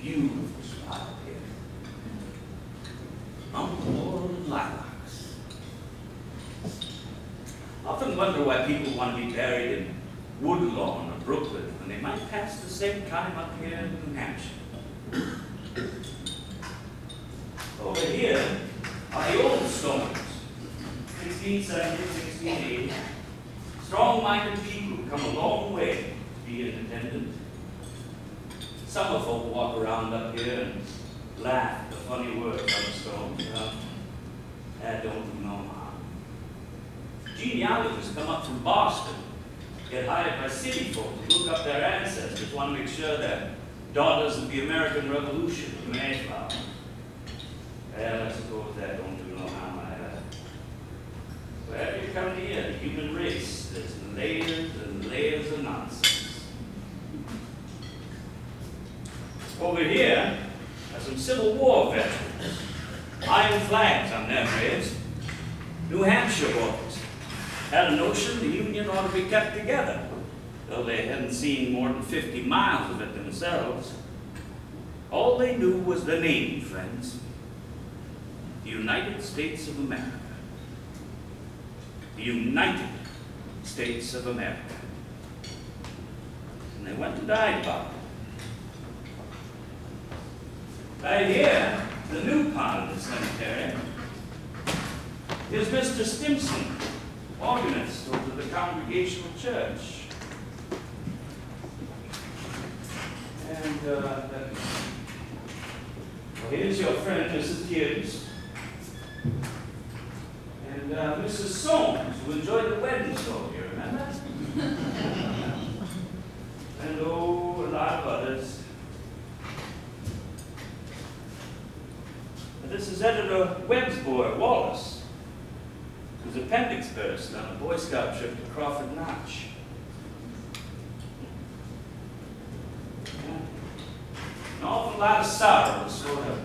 beautiful spot up here. Mountain laurel and lilacs. Often wonder why people want to be buried in Woodlawn or Brooklyn when they might pass the same time up here in New Hampshire. Over here are the old stones, 1670, 1680. Strong-minded people come a long way to be independent. Some folk walk around up here and laugh at the funny words on the stones. That don't do no harm. Genealogists come up from Boston, get hired by city folk to look up their ancestors, want to make sure they're daughters of the American Revolution, the Mayflower. Well, I suppose that don't do no harm either. human race, there's layers and layers of nonsense. Over here are some Civil War veterans. Iron flags on their graves. New Hampshire boys had a notion the Union ought to be kept together, though they hadn't seen more than 50 miles of it themselves. All they knew was the name, friends. The United States of America. The United States of America. And they went and died about it. Right here, the new part of the cemetery, is Mr. Stimson, organist over the Congregational Church. And well, here's your friend, Mrs. Gibbs. And Mrs. Soames, who enjoyed the wedding show, you remember? And oh, a lot of others. And this is Editor Webb's boy, Wallace, whose appendix burst on a Boy Scout trip to Crawford Notch. An awful lot of sorrow sort of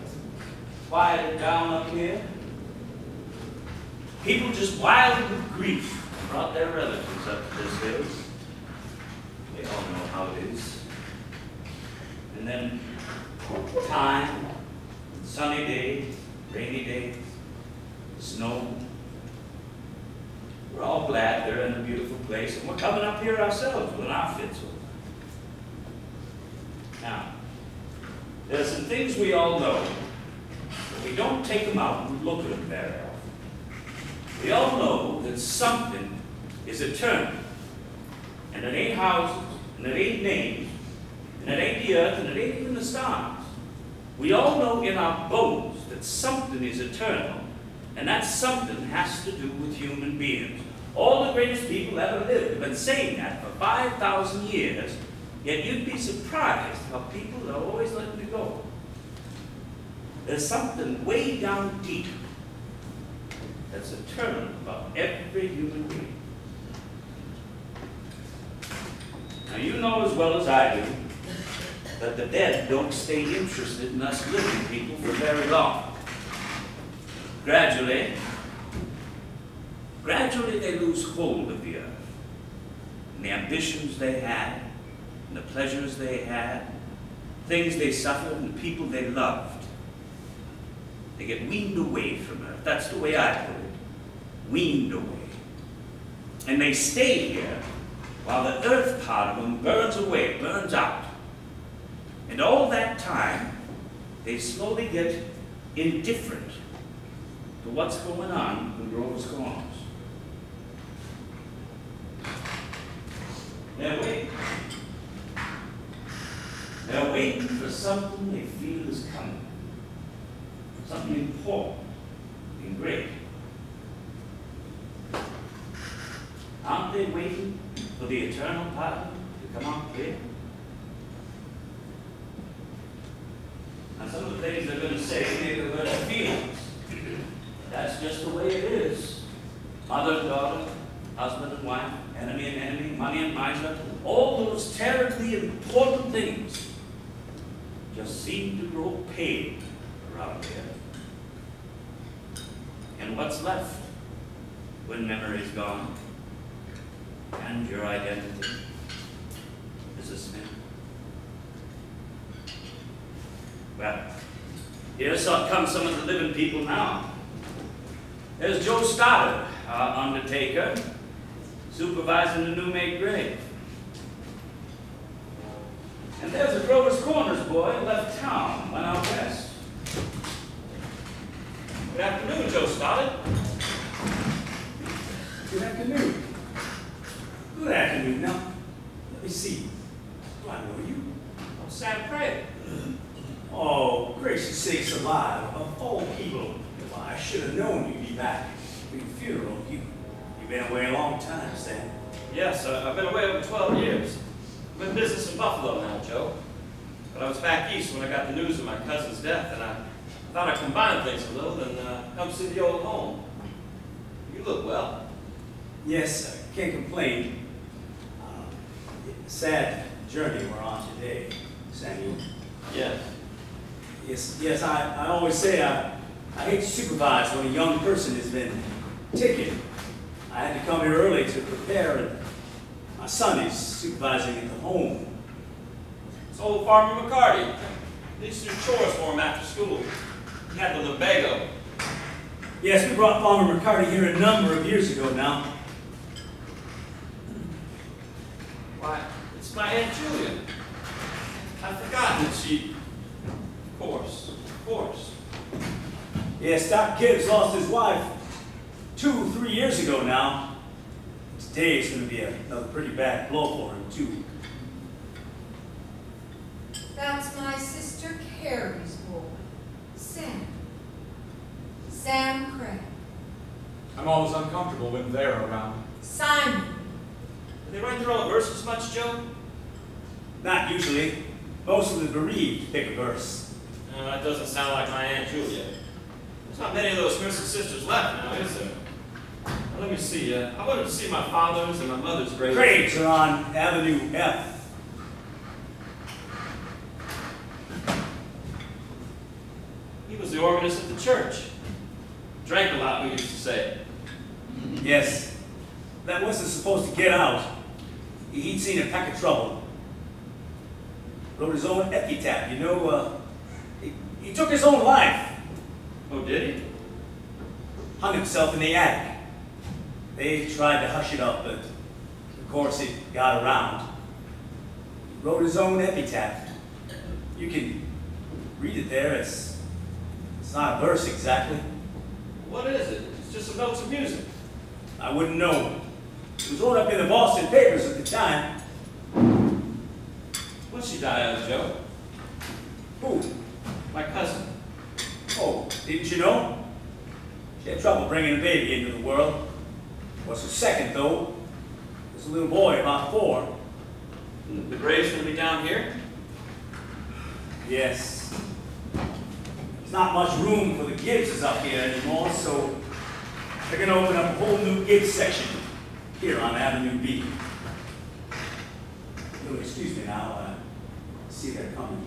quieted down up here. People just wild with grief brought their relatives up to this hill. They all know how it is. And then time, sunny days, rainy days, snow. We're all glad they're in a beautiful place, and we're coming up here ourselves when our fit's over. Now, there are some things we all know, but we don't take them out and look at them very often. We all know that something is eternal, and it ain't houses, and it ain't names, and it ain't the earth, and it ain't even the stars. We all know in our bones that something is eternal, and that something has to do with human beings. All the greatest people ever lived have been saying that for 5,000 years, yet you'd be surprised how people are always letting it go. There's something way down deep that's eternal about every human being. Now you know as well as I do that the dead don't stay interested in us living people for very long. Gradually they lose hold of the earth, and the ambitions they had, and the pleasures they had, things they suffered, and the people they loved. They get weaned away from earth. That's the way I put it. Weaned away. And they stay here while the earth part of them burns away, burns out. And all that time, they slowly get indifferent to what's going on in Grover's Corners. They're waiting. They're waiting for something they feel is coming. Something important and great. Aren't they waiting for the eternal part to come out clear? Now some of the things they're going to say, maybe they're going to feelings. That's just the way it is. Mother and daughter, husband and wife, enemy and enemy, money and miser, all those terribly important things just seem to grow pale around here. And what's left when memory's gone? And your identity, Mrs. Smith? Well, here comes some of the living people now. There's Joe Stoddard, our undertaker, supervising the new-made grave. And there's a Grover's Corners boy who left town, went out west. Good afternoon, Joe Stoddard. Good afternoon. Good afternoon. Now, let me see. Do I know you? Oh, Sam Craig. Oh, gracious sakes alive. Of all people, well, I should have known you'd be back for your funeral. You've been away a long time, Sam. Yes, I've been away over 12 years. I'm in business in Buffalo now, Joe. But I was back east when I got the news of my cousin's death, and I thought I'd combine things a little and come see the old home. You look well. Yes, I can't complain. Sad journey we're on today, Samuel. Yes. Yes, I always say I hate to supervise when a young person has been ticketed. I had to come here early to prepare, and my son is supervising at the home. It's old Farmer McCarty. They used to do chores for him after school. He had the lumbago. Yes, we brought Farmer McCarty here a number of years ago now. Why, it's my Aunt Julia. I've forgotten that she... Of course. Yes, Doc Gibbs lost his wife 2-3 years ago now. Today is going to be another pretty bad blow for him, too. That's my sister Carrie's boy, Sam. Sam Craig. I'm always uncomfortable when they're around. Simon. Do they write their own verses much, Joe? Not usually. Most of the bereaved pick a verse. No, that doesn't sound like my Aunt Julia. There's not many of those Mercer sisters left now, is there? Now, let me see. I wanted to see my father's and my mother's graves. Graves are on Avenue F. He was the organist at the church. Drank a lot, we used to say. Yes. That wasn't supposed to get out. He'd seen a pack of trouble. Wrote his own epitaph, you know, he took his own life. Oh, did he? Hung himself in the attic. They tried to hush it up, but of course it got around. He wrote his own epitaph. You can read it there. It's not a verse exactly. What is it? It's just some notes of music. I wouldn't know. It was wrote up in the Boston papers at the time. What'd she die of, Joe? Who? My cousin. Oh, didn't you know? She had trouble bringing a baby into the world. Was her second, though. Was a little boy, about 4. The grave's gonna be down here? Yes. There's not much room for the Gibbses up here anymore, so they're going to open up a whole new Gibbs section here on Avenue B. You'll excuse me now. I see they're coming.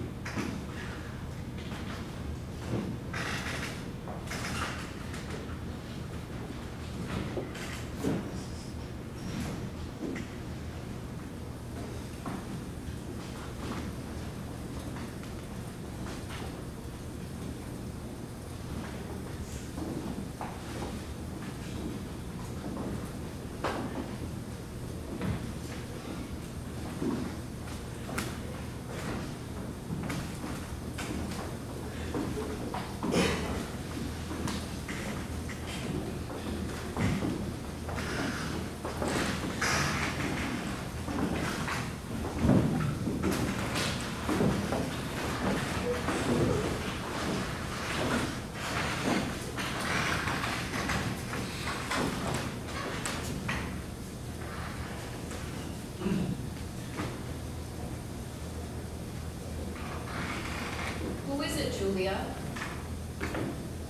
Julia?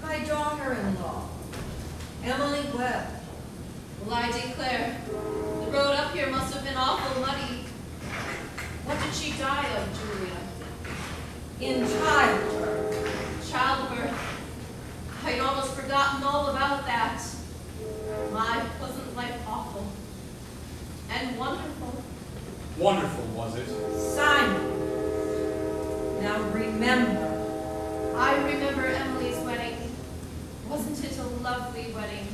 My daughter-in-law, Emily Webb. Well, I declare, the road up here must have been awful muddy. What did she die of, Julia? In childbirth. Childbirth. I'd almost forgotten all about that. My, wasn't life awful? And wonderful. Wonderful, was it? Simon. Now remember. I remember Emily's wedding. Wasn't it a lovely wedding?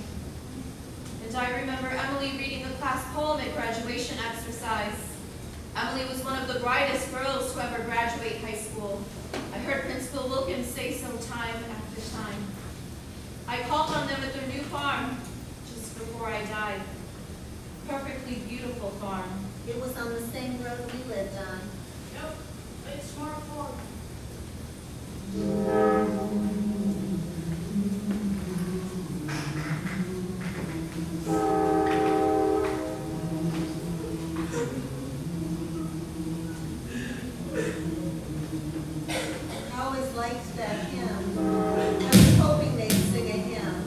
And I remember Emily reading a class poem at graduation exercise. Emily was one of the brightest girls to ever graduate high school. I heard Principal Wilkins say so time after time. I called on them at their new farm just before I died. Perfectly beautiful farm. It was on the same road we lived on. Yep, it's more affordable. I always liked that hymn. I was hoping they'd sing a hymn.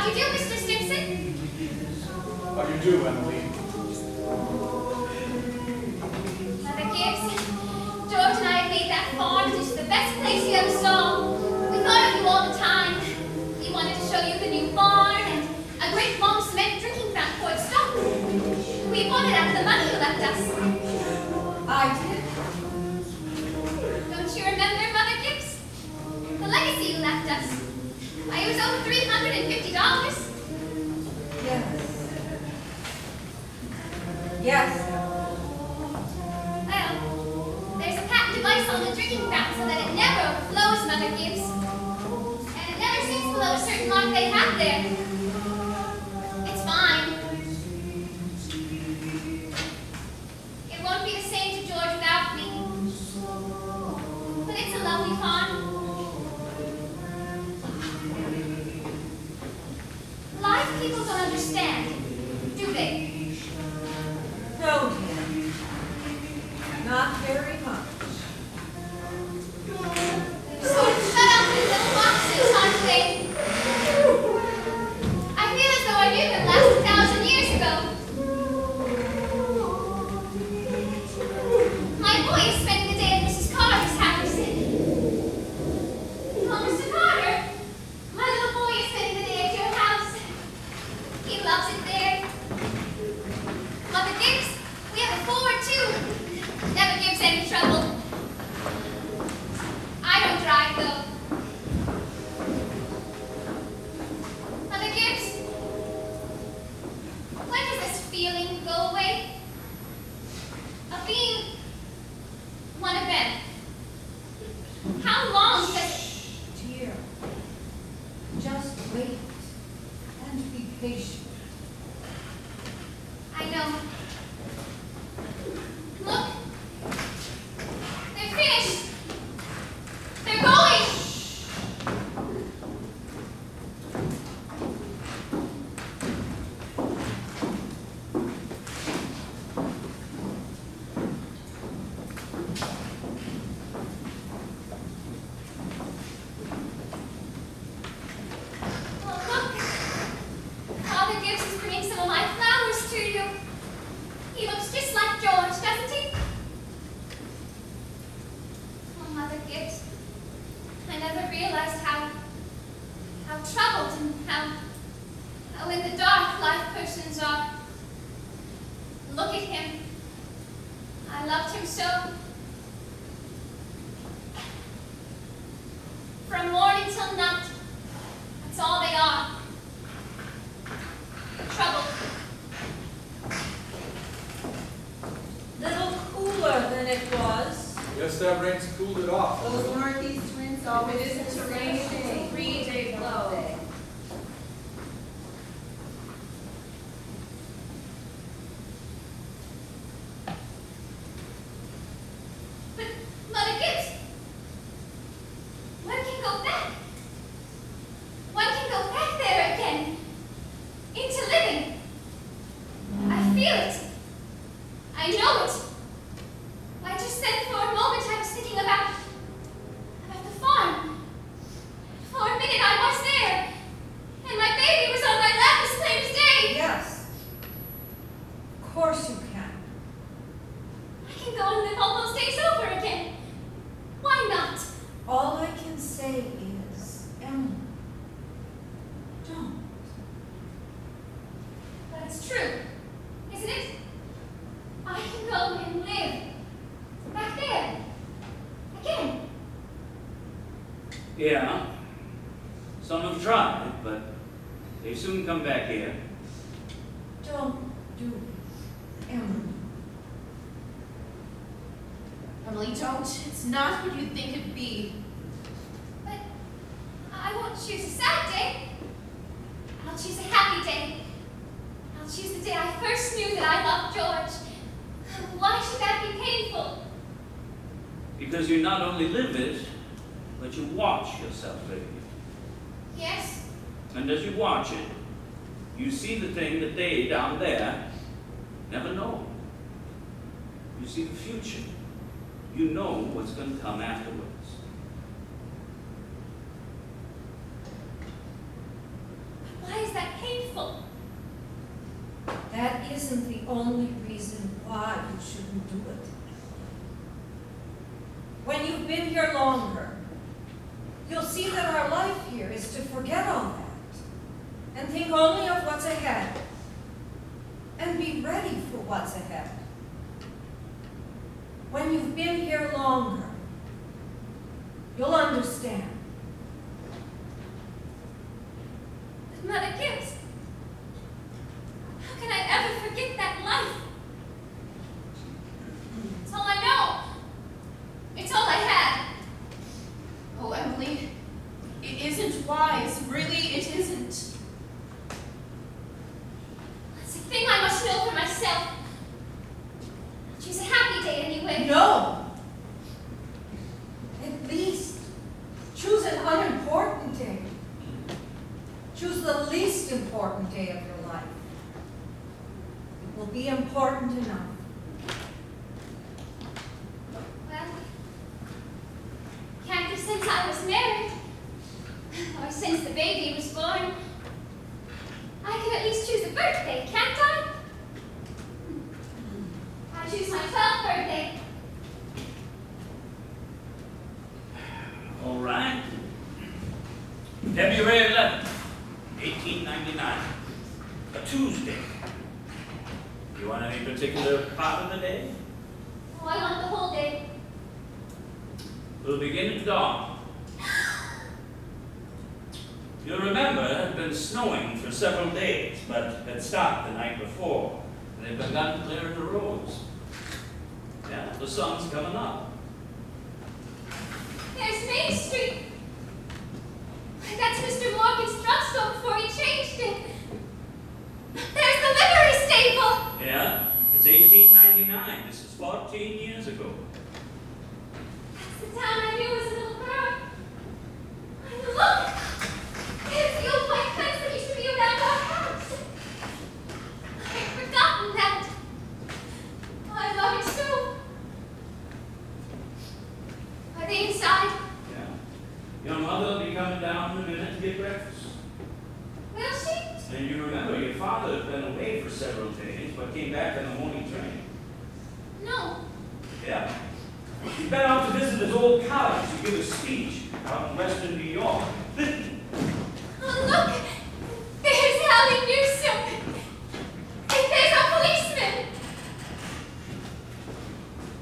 How do you do, Mr. Stimson? How do you do, Emily? Mother Gibbs, George and I have made that farm into the best place you ever saw. We thought of you all the time. We wanted to show you the new barn and a great long cement drinking fountain for its stock. We bought it out of the money you left us. I did. Don't you remember, Mother Gibbs? The legacy you left us. Why, it was over $350. Yes. Yes. Well, there's a patent device on the drinking fountain so that it never overflows, Mother Gibbs. And it never sinks below a certain mark they have there. It's fine. It won't be the same to George without me. But it's a lovely farm. A lot of people don't understand, do they? No, dear. Not very much. Sort of shut up in little boxes, aren't they? I feel as though I knew them last 1,000 years ago. My boy is spending the day at Mrs. Carter's house. Oh, Mr. Carter, my little boy is spending the day at your house. He loves it there. Mother Gibbs, we have a forward too. Never gives any trouble. I don't drive though. Mother Gibbs, when does this feeling go away? Of being one of them. How long does it? Dear, just wait and be patient. I know. Look. They're finished. They're going. Well, look. Father Gibbs is bringing some of my flowers to you. He looks just like George, doesn't he? Oh, Mother Gibbs, I never realized how troubled and how in the dark life persons are. Look at him. I loved him so. From morning till night, that's all they are. Troubled. Little cooler than it was. Yes, that rain's cooled it off. Those northeast winds always It isn't a rainy day, 3-day blow. But, Mother Gibbs, one can go back. One can go back there again. Into living. I feel it. I know it. Why, just then for a moment I was thinking about the farm. For a minute I was there. And my baby was on my lap as plain as day. Yes. Of course you can. I can go and live all those days over again. Why not? All I can say is, Emily, don't. But it's true, isn't it? I can go and live back there again. Yeah. Some have tried, but they soon come back here. Don't do it, Emily. Emily, don't. It's not what you think it'd be. But I won't choose a sad day. I'll choose a happy day. I'll choose the day I first knew that I loved George. Why should that be painful? Because you not only live it, but you watch yourself live it. Yes, And as you watch it, you see the thing that they down there never know. You see the future. You know what's going to come afterwards. why is that that isn't the only reason why you shouldn't do it. When you've been here longer, you'll see that our life here is to forget all that and think only of what's ahead and be ready for what's ahead. When you've been here longer, you'll understand. But Mother Gibbs, how can I ever forget that life? It's all I know. It's all I had. Oh, Emily, it isn't wise. Really, it isn't. It's a thing I must know for myself. Choose a happy day anyway. No! At least choose an unimportant day. Choose the least important day of your life. It will be important enough. Well, can't be since I was married, or since the baby was born. I can at least choose a birthday, can't I? I choose my 12th birthday. All right. February 11th, 1899. A Tuesday. You want any particular part of the day? Oh, I want the whole day. We'll begin at dawn. You'll remember it had been snowing for several days, but had stopped the night before, and they'd begun clearing the roads. Yeah, the sun's coming up. There's Main Street. That's Mr. Morgan's drugstore before he changed it. There's the livery stable. Yeah, it's 1899. This is 14 years ago. That's the town I knew as a little girl. And look! There's the old white fence that used to be around our house. I'd forgotten that. I love it so. Are they inside? Yeah. Your mother will be coming down in a minute to get breakfast. Will she? And you remember your father had been away for several days, but came back on the morning train. No. Yeah. He's been out to visit his old college to give a speech out in Western New York. Oh, look! There's Allie Newsom! And there's a policeman!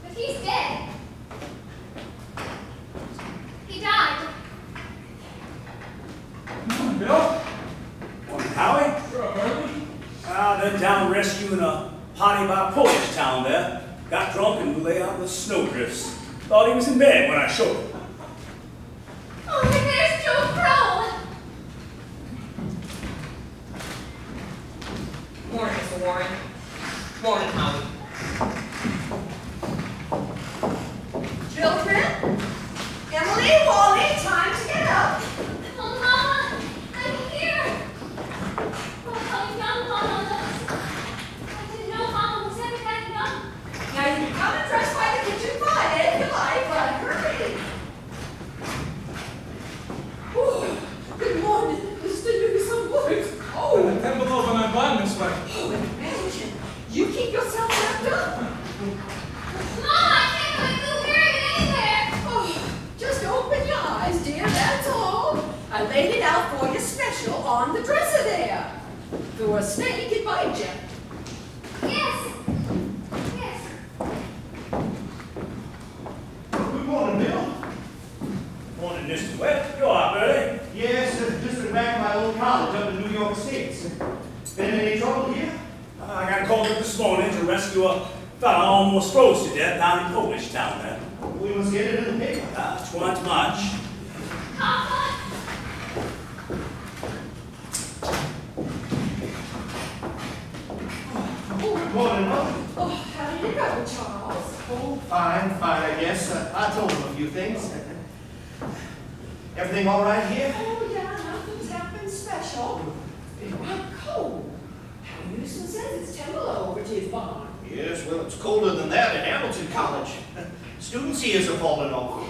But he's dead. He died. Morning, Bill. Morning, Howie. Sure, Harley. Been down rescuing a party by Polish town there. Got drunk and lay out in the snowdrifts. Thought he was in bed when I showed him. Oh, and there's Joe Kroll! Morning, Mr. Warren. Morning, Howie. Children? Emily, Wally, time to get up. Oh, Mama, I'm here! Oh, how young Mama looks. I didn't know Mama was ever that young. Now you can come and dress by the kitchen fire if you like, but hurry. Oh, good morning, Mr. Newsom. It's Oh, an envelope and I'm buying this way. oh, imagine. You keep yourself wrapped up. Mama, I can't put glue wearing it anywhere! Oh, just open your eyes, dear, that's all. I laid it out for you special on the dresser there. Through a snake, it bite you. Yes! Yes! Good morning, Bill. Morning, Mr. Webb. You all right, Bertie? Yes, just at the back of my old college up in New York State. Been in any trouble here? I got called up this morning to rescue a fella almost froze to death down in Polish town there. We must get it in the paper. Twan't much. Papa! Oh, good morning, Mother. Oh, how did you go, Charles? Oh, fine, I guess. I told him a few things. Everything all right here? Oh, yeah, nothing's happened special. It's quite cold. Harry Newsom says it's 10 below over to his barn. Yes, well, it's colder than that at Hamilton College. Students' ears are falling off.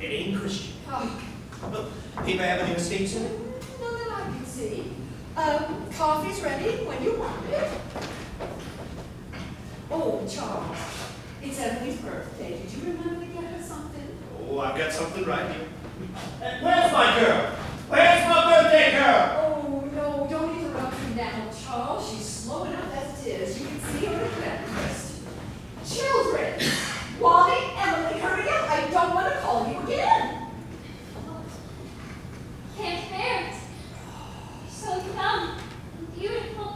It ain't Christian. Oh, Look, paper have any mistakes in it? none that I can see. Coffee's ready when you want it. Oh, Charles, it's Emily's birthday. Did you remember to get her something? Oh, I've got something right here. Hey, where's my girl? Where's my birthday girl? Oh, no, don't interrupt her now, Charles. She's slow enough as it is. You can see her at breakfast. Children! Wally, Emily, hurry up. I don't want to call you again. Can't bear it. You're so young and beautiful.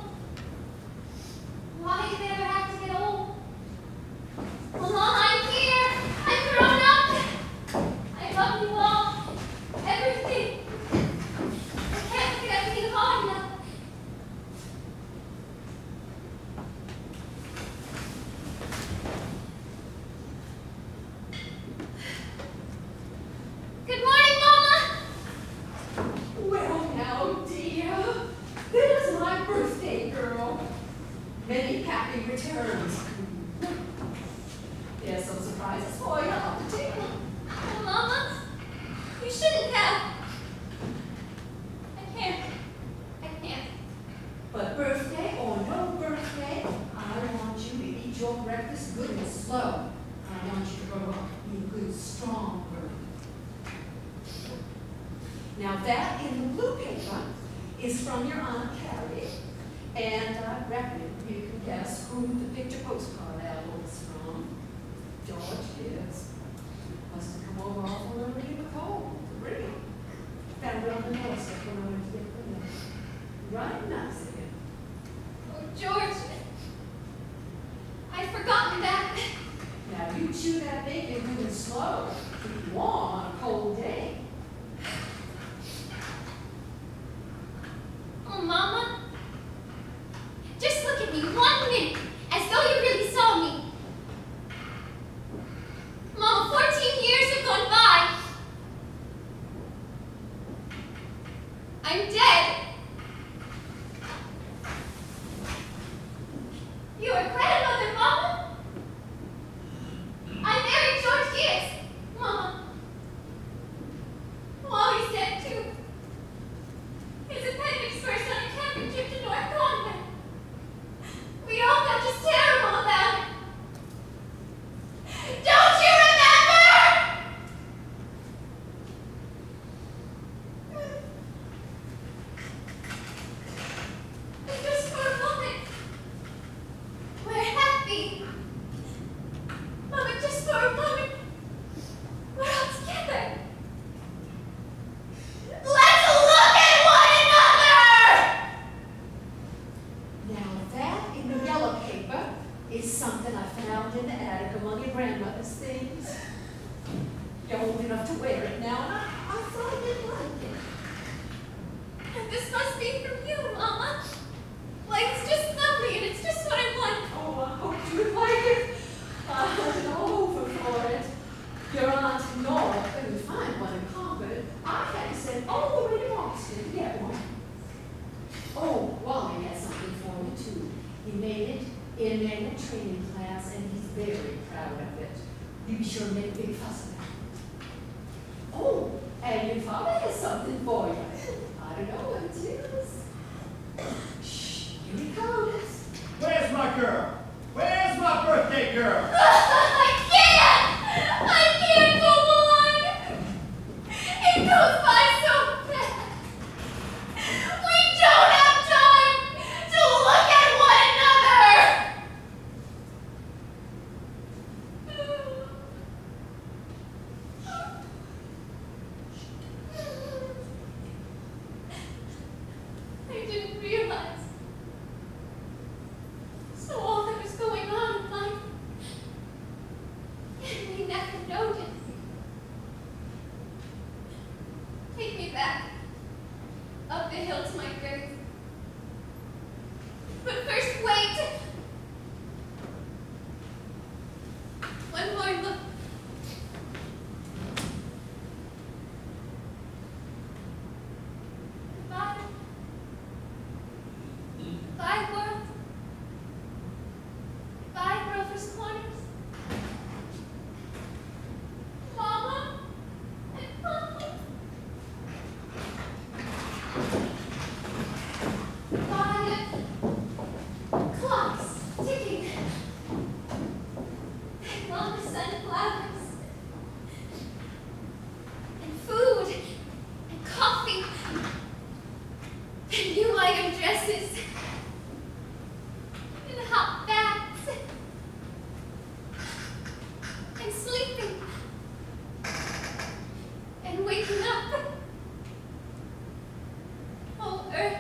Why did they ever have to get old? Well, Mom, I'm here. I'm grown up. I love you all. Everything. I can't look at everything hard enough. Good morning, Mama. Well, now, dear, there's my birthday girl. Many happy returns. There's some surprises for you on the table. Oh, Mama, you shouldn't have. I can't. I can't. But birthday or no birthday, I want you to eat your breakfast good and slow. I want you to grow up to be a good, strong girl. Now that in the blue paper is from your Aunt Carrie, and I reckon you can guess who the picture postcard album is from. George Gibbs. Must have come over awful early in the cold, for real. Found it on the doorstep when I went to get the milk. Right nice again. Oh, George. I'd forgotten that. Now you chew that bacon good and slow. Keep warm on a cold day. Oh, Mama. Just look at me 1 minute, as though you really saw me. Mama, 14 years have gone by. I'm dead. You are grandmother, Mama. I married George Gibbs, Mama. Wally's dead too. His appendix burst on a camping trip to North Conway. We all got just terrible about it. Don't you remember? Just for a moment, we're happy. Mama, just for a moment, we're all together. Let's look at one another! Now that in the yellow paper is something I found in the attic among your grandmother's things. You're old enough to wear it now, and I thought you'd like it. And this must be from you, Mama. Like, it's just lovely, and it's just what I want. Oh, I hope you like it. I'm over for it. Your Aunt Nora couldn't find one in Concord. I had to send all the way to Boston to get one. Oh, Wally has something for you, too. He made it in a training class, and he's very proud of it. You be sure to make a big fuss about it. Oh, and your father has something for you. I don't know what it is. Shh, here he comes. Where's my girl? Where's my birthday girl? I can't go on. It goes by so fast. We don't have time to look at one another. I didn't realize. So all that was going on in life, and we never noticed. Take me back, up the hill to my grave. But first, wait. One more look. Goodbye. Bye, world. Bye, Grover's Corners. Mama and Papa. and new item dresses, and hot baths, and sleeping, and waking up. Oh, Earth,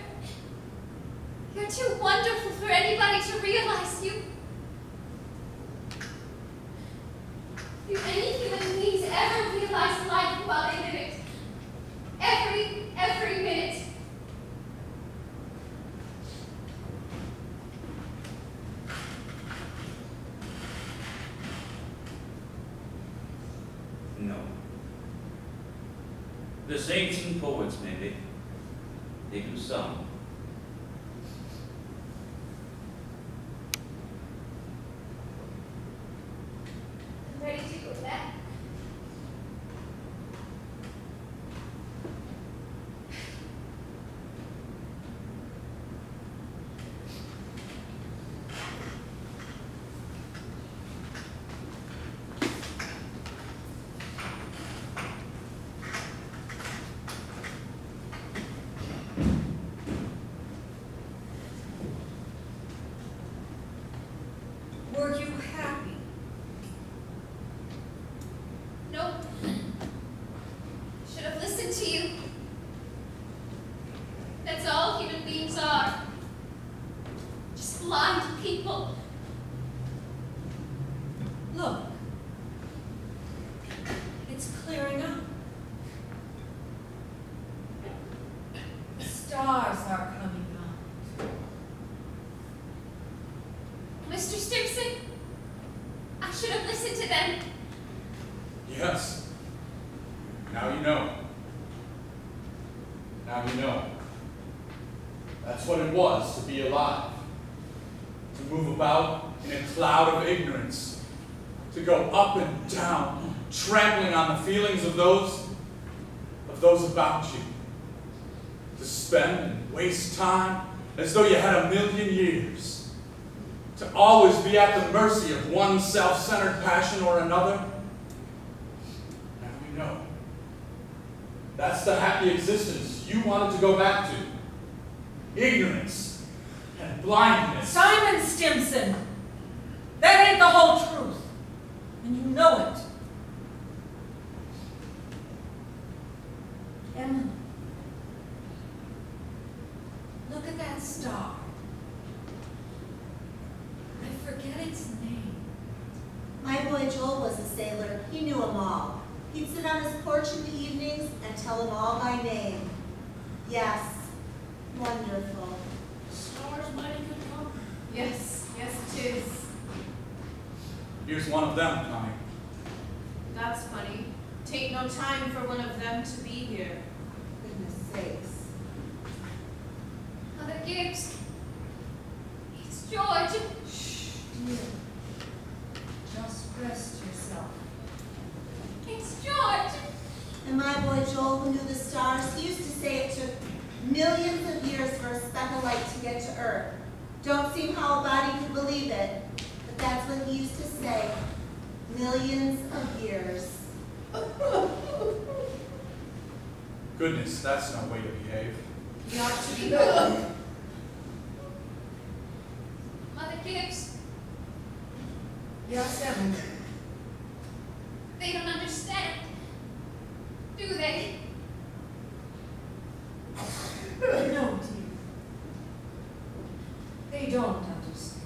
you're too wonderful for anybody to realize you. Do any human beings ever realize life while they live it? Every minute. No. The saints and poets, maybe. They do some. I'm ready to go back. Were you happy? Nope. Should have listened to you. That's all human beings are. Just blind people. Look, it's clearing up. The stars are coming out. Mr. Stimpson, I should have listened to them. Yes. Now you know. Now you know. That's what it was to be alive. To move about in a cloud of ignorance. To go up and down, trampling on the feelings of those about you. To spend and waste time as though you had a million years. To always be at the mercy of one self-centered passion or another. Now you know. That's the happy existence you wanted to go back to. Ignorance and blindness. Simon Stimson, that ain't the whole truth, and you know it. Emily, look at that star. I forget its name. My boy Joel was a sailor. He knew them all. He'd sit on his porch in the evenings and tell them all by name. Yes, wonderful. Star's mighty good company. Yes, it is. Here's one of them coming. That's funny. Take no time for one of them to be here. Goodness sakes. Mother Gibbs, it's George. Shh, dear. Just rest yourself. It's George. And my boy Joel, who knew the stars, he used to say it took millions of years for a speck of light to get to Earth. Don't see how a body could believe it, but that's what he used to say. Millions of years. Goodness, that's no way to behave. You ought to be good. Mother Gibbs, Yes, Emily. they don't understand, do they? No, dear. They don't understand.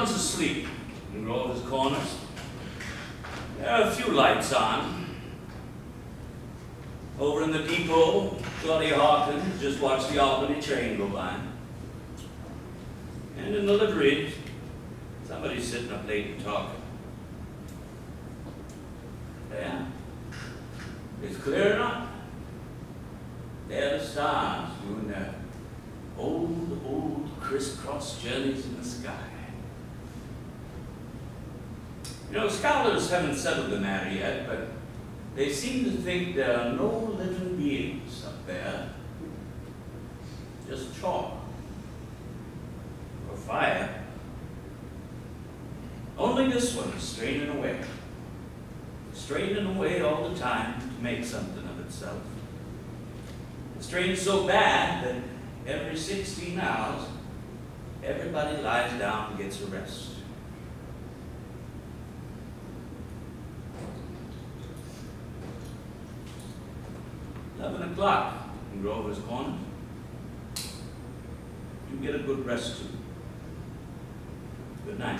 Everyone's asleep in Grover's Corners. There are a few lights on. Over in the depot, Claudia Hawkins just watched the Albany train go by. And in the livery, somebody's sitting up late and talking. Yeah, it's clear enough. There are the stars doing their old crisscross journeys in the sky. You know, scholars haven't settled the matter yet, but they seem to think there are no living beings up there. Just chalk or fire. Only this one is straining away. Straining away all the time to make something of itself. The strain's so bad that every 16 hours, everybody lies down and gets a rest. O'clock in Grover's Corners. You get a good rest too. Good night.